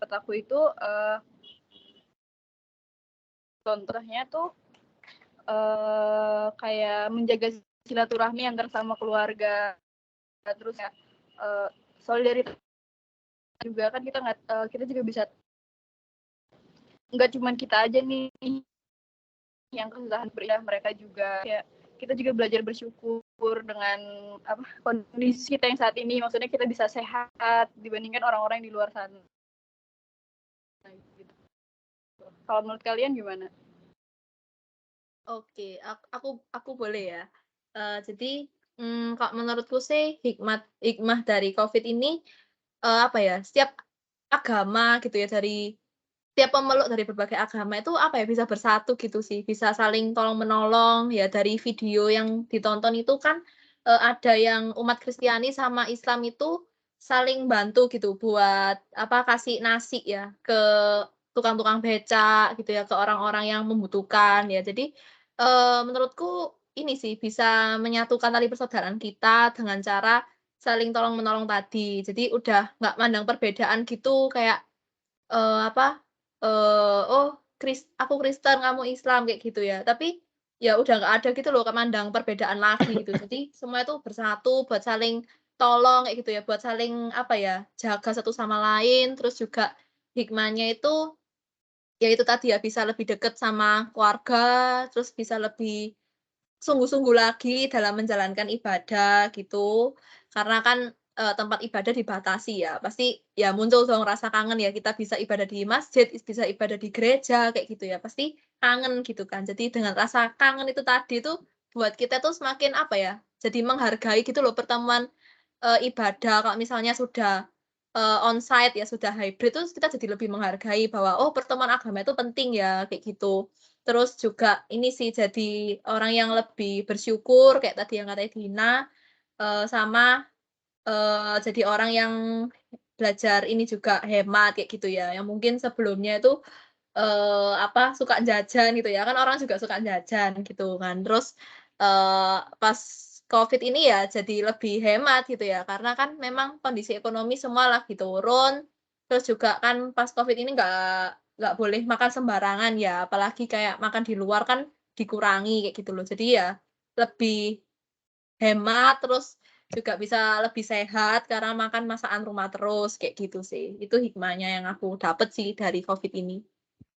S5: aku itu contohnya tuh kayak menjaga silaturahmi antar sama keluarga, terus ya solidaritas juga kan kita juga bisa, nggak cuma kita aja nih yang kesusahan beribadah, mereka juga ya, kita juga belajar bersyukur dengan kondisi kita yang saat ini, maksudnya kita bisa sehat dibandingkan orang-orang yang di luar sana. Gitu. Kalau menurut kalian gimana?
S2: Oke, aku boleh ya. Jadi kalau menurutku sih hikmah dari COVID ini apa ya? Setiap agama gitu ya, dari tiap pemeluk dari berbagai agama itu apa ya, bisa bersatu gitu sih, bisa saling tolong menolong ya. Dari video yang ditonton itu kan ada yang umat Kristiani sama Islam itu saling bantu gitu buat kasih nasi ya ke tukang-tukang becak gitu ya, ke orang-orang yang membutuhkan ya. Jadi menurutku ini sih bisa menyatukan tali persaudaraan kita dengan cara saling tolong menolong tadi. Jadi udah nggak mandang perbedaan gitu kayak "Oh aku Kristen, kamu Islam," kayak gitu ya. Tapi ya udah nggak ada gitu loh mandang perbedaan lagi gitu. Jadi semua itu bersatu buat saling tolong kayak gitu ya, buat saling jaga satu sama lain. Terus juga hikmahnya itu, ya itu tadi ya, bisa lebih dekat sama keluarga, terus bisa lebih sungguh-sungguh lagi dalam menjalankan ibadah gitu. Karena kan tempat ibadah dibatasi ya, pasti ya muncul dong rasa kangen ya, kita bisa ibadah di masjid, bisa ibadah di gereja kayak gitu ya, pasti kangen gitu kan. Jadi dengan rasa kangen itu tadi tuh buat kita tuh semakin jadi menghargai gitu loh pertemuan ibadah. Kalau misalnya sudah onsite ya, sudah hybrid, terus kita jadi lebih menghargai bahwa, oh pertemuan agama itu penting ya, kayak gitu. Terus juga ini sih jadi orang yang lebih bersyukur kayak tadi yang katanya Dina, sama jadi orang yang belajar ini juga hemat kayak gitu ya, yang mungkin sebelumnya itu suka jajan gitu ya, kan orang juga suka jajan gitu kan. Terus pas COVID ini ya jadi lebih hemat gitu ya, karena kan memang kondisi ekonomi semua lagi turun. Terus juga kan pas COVID ini nggak boleh makan sembarangan ya, apalagi kayak makan di luar kan dikurangi kayak gitu loh. Jadi ya lebih hemat, terus juga bisa lebih sehat karena makan masakan rumah terus kayak gitu sih. Itu hikmahnya yang aku dapet sih dari COVID ini.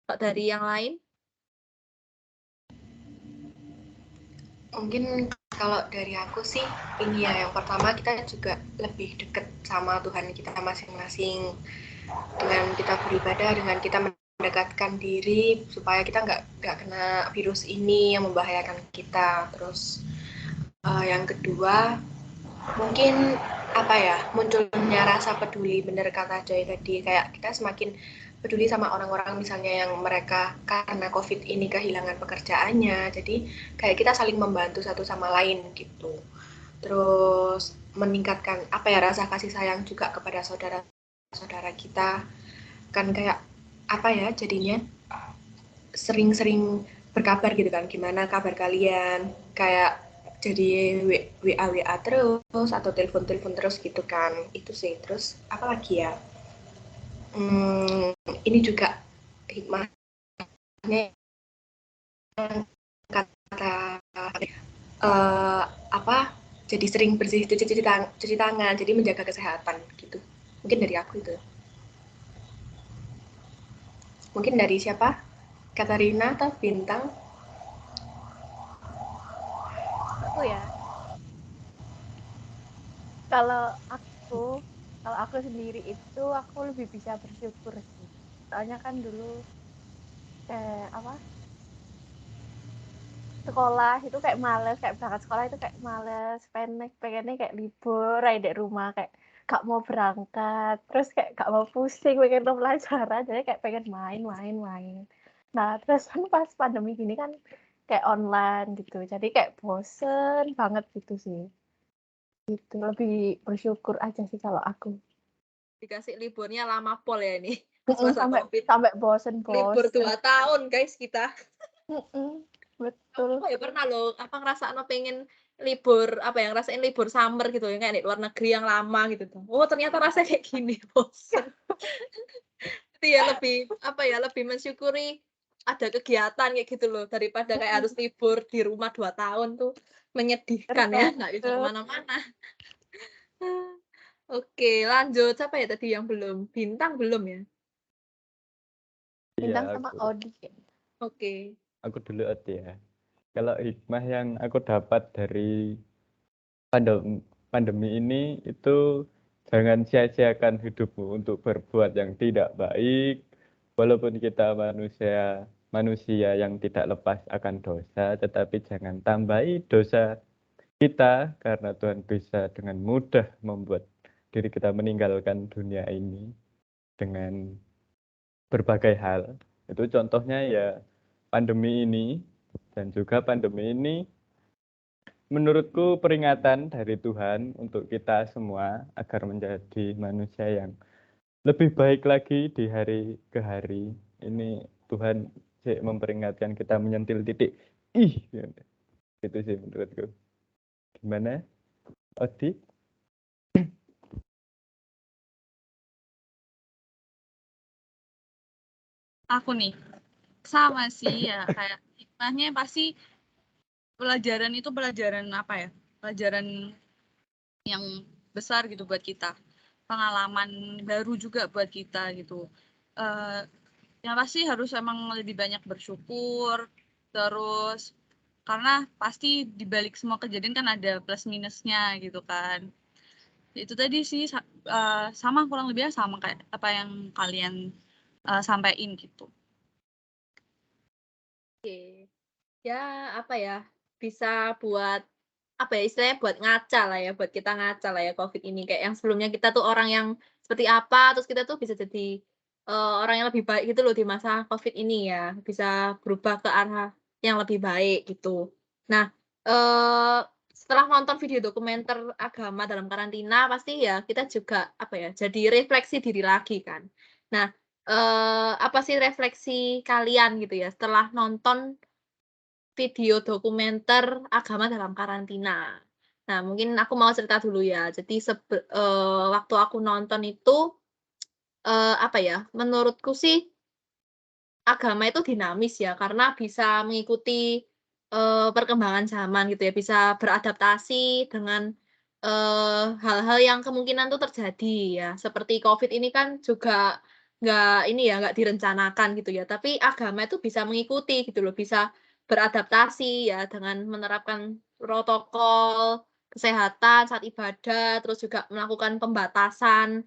S2: Kok dari yang lain?
S3: Mungkin kalau dari aku sih ini ya, yang pertama kita juga lebih dekat sama Tuhan kita masing-masing dengan kita beribadah, dengan kita mendekatkan diri supaya kita nggak kena virus ini yang membahayakan kita. Terus yang kedua mungkin munculnya rasa peduli, bener kata Joy tadi, kayak kita semakin peduli sama orang-orang misalnya yang mereka karena COVID ini kehilangan pekerjaannya. Jadi kayak kita saling membantu satu sama lain gitu. Terus meningkatkan apa ya, rasa kasih sayang juga kepada saudara-saudara kita. Kan kayak apa ya, jadinya sering-sering berkabar gitu kan, gimana kabar kalian, kayak jadi WA terus atau telepon terus gitu kan. Itu sih. Terus apa lagi ya, ini juga hikmahnya yang kata apa, jadi sering bersih cuci tangan, jadi menjaga kesehatan gitu. Mungkin dari aku itu. Mungkin dari siapa? Katarina atau Bintang?
S1: Aku ya, kalau aku sendiri itu aku lebih bisa bersyukur sih. Soalnya kan dulu sekolah itu kayak males, kayak berangkat sekolah itu kayak males, pengennya kayak libur aja di rumah, kayak gak mau berangkat, terus kayak gak mau pusing, pengen pelajaran, jadi kayak pengen main. Nah, terus kan pas pandemi gini kan kayak online gitu, jadi kayak bosen banget gitu sih. Gitu, lebih bersyukur aja sih kalau aku.
S2: Dikasih liburnya lama pol ya ini. Masa
S1: sampai
S2: COVID.
S1: sampai bosen.
S2: Libur 2 tahun guys kita.
S1: Betul.
S2: Oh ya pernah loh, apa ngerasa pengen libur, apa yang ngerasain libur summer gitu ya, kayak di luar negeri yang lama gitu tuh. Oh ternyata rasanya kayak gini, bosan. Itu ya lebih mensyukuri ada kegiatan kayak gitu loh, daripada kayak harus libur di rumah 2 tahun tuh menyedihkan ya, nggak bisa kemana-mana. Oke, lanjut. Siapa ya tadi yang belum? Bintang belum ya?
S1: Bintang
S4: Iya,
S1: sama
S4: aku.
S1: Odi.
S2: Oke.
S4: Aku dulu ya. Kalau hikmah yang aku dapat dari pandemi ini itu jangan sia-siakan hidupmu untuk berbuat yang tidak baik, walaupun kita manusia yang tidak lepas akan dosa, tetapi jangan tambahi dosa kita karena Tuhan bisa dengan mudah membuat diri kita meninggalkan dunia ini dengan berbagai hal. Itu contohnya ya pandemi ini, dan juga pandemi ini menurutku peringatan dari Tuhan untuk kita semua agar menjadi manusia yang lebih baik lagi di hari ke hari. Ini Tuhan memperingatkan kita menyentil titik gitu sih menurutku. Gimana, Odi?
S6: Aku nih sama sih ya, kayak hikmahnya pasti pelajaran itu pelajaran apa ya? Pelajaran yang besar gitu buat kita. Pengalaman baru juga buat kita gitu. Yang pasti harus emang lebih banyak bersyukur, terus karena pasti di balik semua kejadian kan ada plus minusnya gitu kan. Itu tadi sih sama kurang lebih sama kayak apa yang kalian sampaikan gitu.
S2: Oke. Ya, apa ya? Bisa buat apa ya istilahnya, buat ngaca lah ya, buat kita ngaca lah ya COVID ini, kayak yang sebelumnya kita tuh orang yang seperti apa, terus kita tuh bisa jadi orang yang lebih baik gitu loh di masa COVID ini ya, bisa berubah ke arah yang lebih baik gitu. Nah, setelah nonton video dokumenter agama dalam karantina, pasti ya kita juga apa ya, jadi refleksi diri lagi kan. Nah, apa sih refleksi kalian gitu ya setelah nonton video dokumenter agama dalam karantina? Nah, mungkin aku mau cerita dulu ya. Jadi waktu aku nonton itu, apa ya, menurutku sih agama itu dinamis ya, karena bisa mengikuti, perkembangan zaman gitu ya, bisa beradaptasi dengan, hal-hal yang kemungkinan tuh terjadi ya. Seperti COVID ini kan juga nggak direncanakan gitu ya, tapi agama itu bisa mengikuti gitu loh, bisa beradaptasi ya dengan menerapkan protokol kesehatan saat ibadah, terus juga melakukan pembatasan,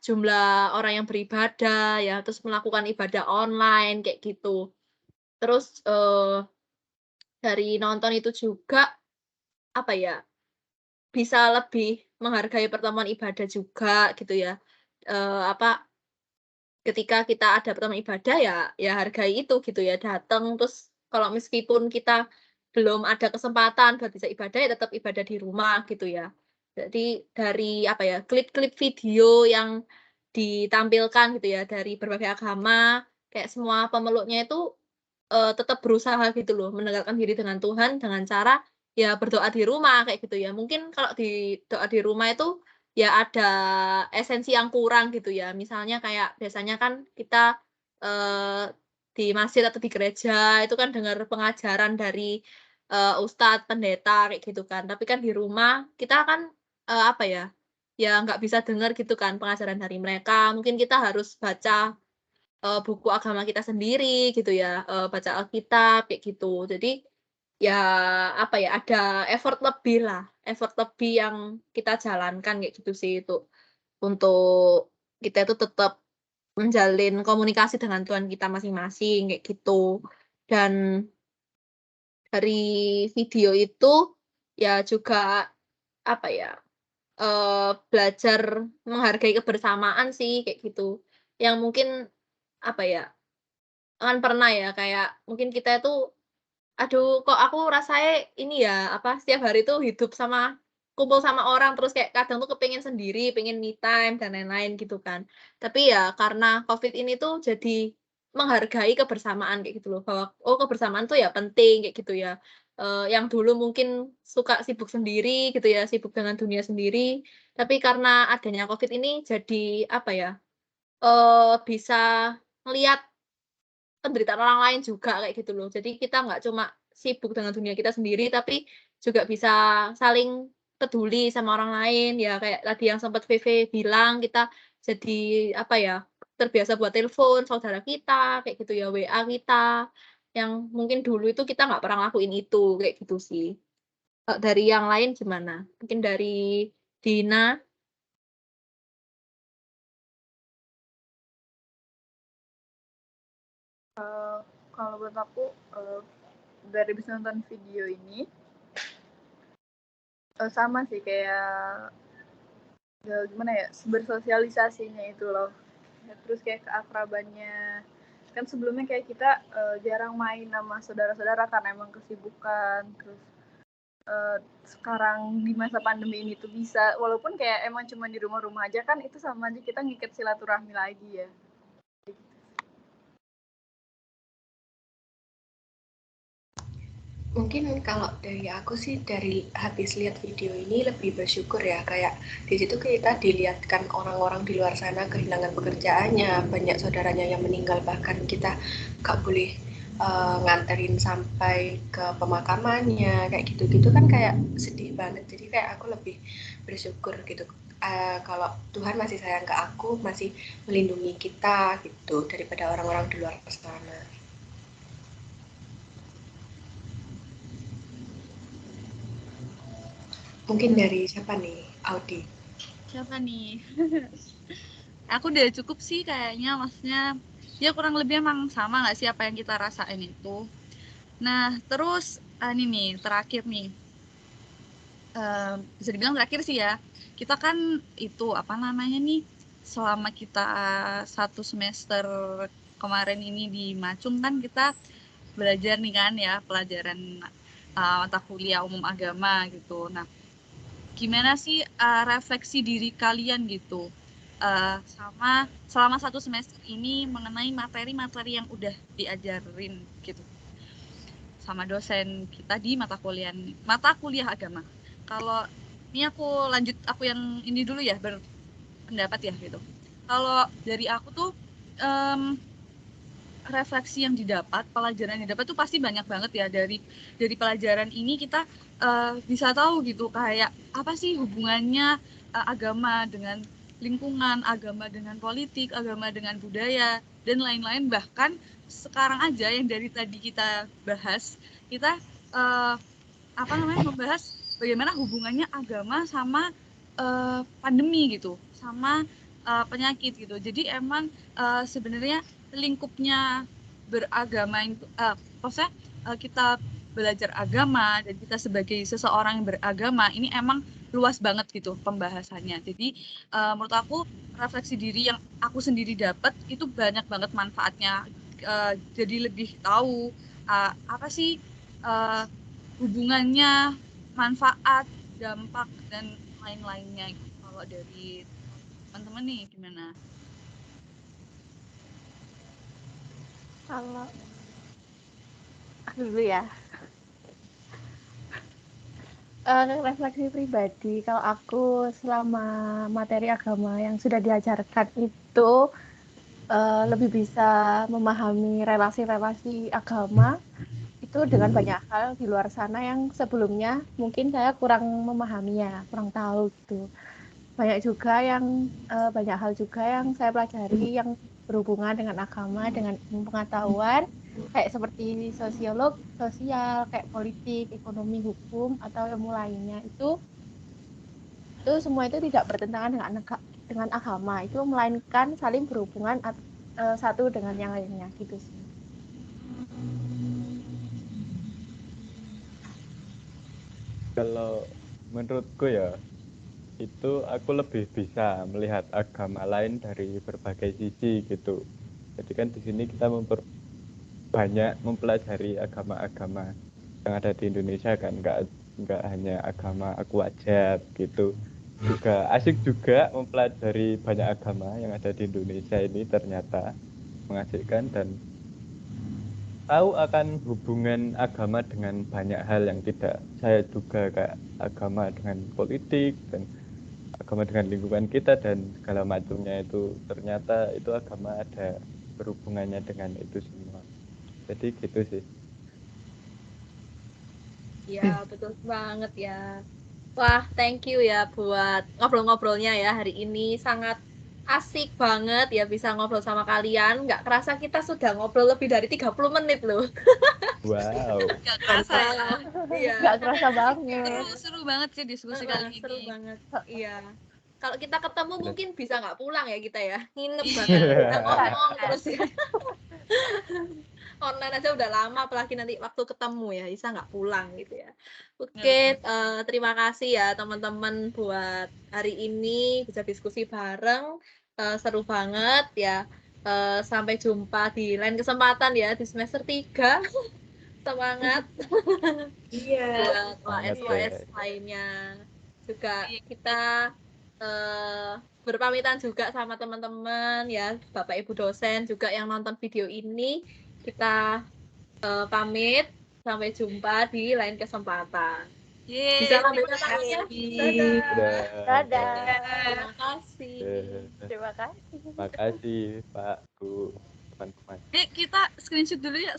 S2: jumlah orang yang beribadah ya, terus melakukan ibadah online kayak gitu. Terus, dari nonton itu juga, apa ya, bisa lebih menghargai pertemuan ibadah juga gitu ya. Apa, ketika kita ada teman ibadah ya hargai itu gitu ya, datang. Terus kalau meskipun kita belum ada kesempatan buat bisa ibadah ya tetap ibadah di rumah gitu ya. Jadi dari apa ya, klip-klip video yang ditampilkan gitu ya dari berbagai agama, kayak semua pemeluknya itu tetap berusaha gitu loh, mendekatkan diri dengan Tuhan dengan cara ya berdoa di rumah kayak gitu ya. Mungkin kalau doa di rumah itu ya ada esensi yang kurang gitu ya. Misalnya kayak biasanya kan kita di masjid atau di gereja itu kan dengar pengajaran dari ustadz, pendeta kayak gitu kan. Tapi kan di rumah kita kan apa ya? Ya nggak bisa dengar gitu kan pengajaran dari mereka. Mungkin kita harus baca buku agama kita sendiri gitu ya, baca Alkitab kayak gitu. Jadi, ya apa ya, ada effort lebih lah, effort lebih yang kita jalankan kayak gitu sih itu, untuk kita itu tetap menjalin komunikasi dengan Tuhan kita masing-masing kayak gitu. Dan dari video itu, ya juga apa ya, belajar menghargai kebersamaan sih kayak gitu. Yang mungkin apa ya, kan pernah ya kayak mungkin kita itu, "Aduh kok aku rasanya ini ya, apa, setiap hari tuh hidup sama kumpul sama orang terus kayak kadang tuh kepengen sendiri, pengen me time dan lain-lain," gitu kan. Tapi ya karena Covid ini tuh jadi menghargai kebersamaan kayak gitu loh, bahwa, oh kebersamaan tuh ya penting kayak gitu ya. Yang dulu mungkin suka sibuk sendiri gitu ya, sibuk dengan dunia sendiri, tapi karena adanya Covid ini jadi apa ya, bisa ngelihat penderitaan orang lain juga kayak gitu loh. Jadi kita nggak cuma sibuk dengan dunia kita sendiri, tapi juga bisa saling peduli sama orang lain. Ya kayak tadi yang sempat VV bilang, kita jadi apa ya, terbiasa buat telepon saudara kita, kayak gitu ya, WA kita, yang mungkin dulu itu kita nggak pernah lakuin itu, kayak gitu sih. Dari yang lain gimana? Mungkin dari Dina?
S5: Kalau buat aku dari bisa nonton video ini sama sih kayak gimana ya, bersosialisasinya itu loh. Ya, terus kayak keakrabannya, kan sebelumnya kayak kita jarang main sama saudara-saudara karena emang kesibukan. Terus sekarang di masa pandemi ini tuh bisa, walaupun kayak emang cuma di rumah-rumah aja, kan itu sama aja kita ngikat silaturahmi lagi ya.
S3: Mungkin kalau dari aku sih, dari habis lihat video ini lebih bersyukur ya, kayak di situ kita dilihatkan orang-orang di luar sana kehilangan pekerjaannya, banyak saudaranya yang meninggal, bahkan kita gak boleh nganterin sampai ke pemakamannya, kayak gitu-gitu kan kayak sedih banget. Jadi kayak aku lebih bersyukur gitu, kalau Tuhan masih sayang ke aku, masih melindungi kita gitu daripada orang-orang di luar sana. Mungkin dari siapa nih, Audi?
S6: Siapa nih? Aku udah cukup sih kayaknya, maksudnya ya kurang lebih emang sama nggak sih apa yang kita rasain itu. Nah terus ini nih terakhir nih, bisa dibilang terakhir sih ya, kita kan itu apa namanya nih, selama kita 1 semester kemarin ini di Macung kan kita belajar nih kan ya, pelajaran mata kuliah umum agama gitu. Nah gimana sih refleksi diri kalian gitu sama selama 1 semester ini mengenai materi-materi yang udah diajarin gitu sama dosen kita di mata kuliah agama. Kalau ini aku lanjut, aku yang ini dulu ya, berpendapat ya gitu. Kalau dari aku tuh refleksi yang didapat, pelajaran yang didapat tuh pasti banyak banget ya. Dari pelajaran ini kita bisa tahu gitu kayak apa sih hubungannya agama dengan lingkungan, agama dengan politik, agama dengan budaya dan lain-lain. Bahkan sekarang aja yang dari tadi kita bahas, kita membahas bagaimana hubungannya agama sama pandemi gitu, sama penyakit gitu. Jadi emang sebenarnya lingkupnya beragama itu, maksudnya kita belajar agama dan kita sebagai seseorang yang beragama ini emang luas banget gitu pembahasannya. Jadi menurut aku refleksi diri yang aku sendiri dapat itu banyak banget manfaatnya. Jadi lebih tahu apa sih hubungannya, manfaat, dampak dan lain-lainnya. Kalau dari teman-teman nih gimana?
S1: Kalau aku dulu ya. Refleksi pribadi, kalau aku selama materi agama yang sudah diajarkan itu lebih bisa memahami relasi-relasi agama itu dengan banyak hal di luar sana yang sebelumnya mungkin saya kurang memahaminya, kurang tahu gitu. Banyak hal juga yang saya pelajari yang berhubungan dengan agama, dengan ilmu pengetahuan kayak seperti sosial, kayak politik, ekonomi, hukum atau ilmu lainnya itu semua itu tidak bertentangan dengan agama, itu melainkan saling berhubungan satu dengan yang lainnya gitu sih.
S4: Kalau menurutku ya, itu aku lebih bisa melihat agama lain dari berbagai sisi gitu. Jadi kan di sini kita banyak mempelajari agama-agama yang ada di Indonesia kan, nggak hanya agama aku aja gitu. Juga asik juga mempelajari banyak agama yang ada di Indonesia ini, ternyata mengasihkan dan tahu akan hubungan agama dengan banyak hal yang tidak saya duga, kayak agama dengan politik dan agama dengan lingkungan kita dan segala macamnya, itu ternyata itu agama ada berhubungannya dengan itu semua. Jadi gitu sih.
S2: Ya, betul banget ya. Wah, thank you ya buat ngobrol-ngobrolnya ya hari ini. Sangat asik banget ya bisa ngobrol sama kalian. Nggak kerasa kita sudah ngobrol lebih dari 30 menit loh.
S4: Wow.
S6: Gak kerasa ya.
S2: Iya.
S1: Nggak kerasa banget.
S6: Seru banget sih diskusi kali ini.
S2: Seru banget. Iya. Kalau kita ketemu mungkin bisa nggak pulang ya kita ya. Nginep
S6: Iya.
S2: bahkan. Kita ngomong terus ya. Online aja udah lama, apalagi nanti waktu ketemu ya, bisa nggak pulang gitu ya. Oke, terima kasih ya teman-teman buat hari ini bisa diskusi bareng, seru banget ya. Sampai jumpa di lain kesempatan ya di semester 3. Semangat
S3: Iya.
S2: buat
S4: Semangat,
S2: UAS
S4: guys.
S2: lainnya. Juga kita berpamitan juga sama teman-teman ya, Bapak Ibu dosen juga yang nonton video ini. Kita pamit, sampai jumpa di lain kesempatan. Bisa ambil tangannya. Dadah.
S1: Dadah.
S2: Terima kasih.
S1: Terima kasih.
S4: Makasih Pak, Bu, teman-teman.
S6: Kita screenshot dulu ya.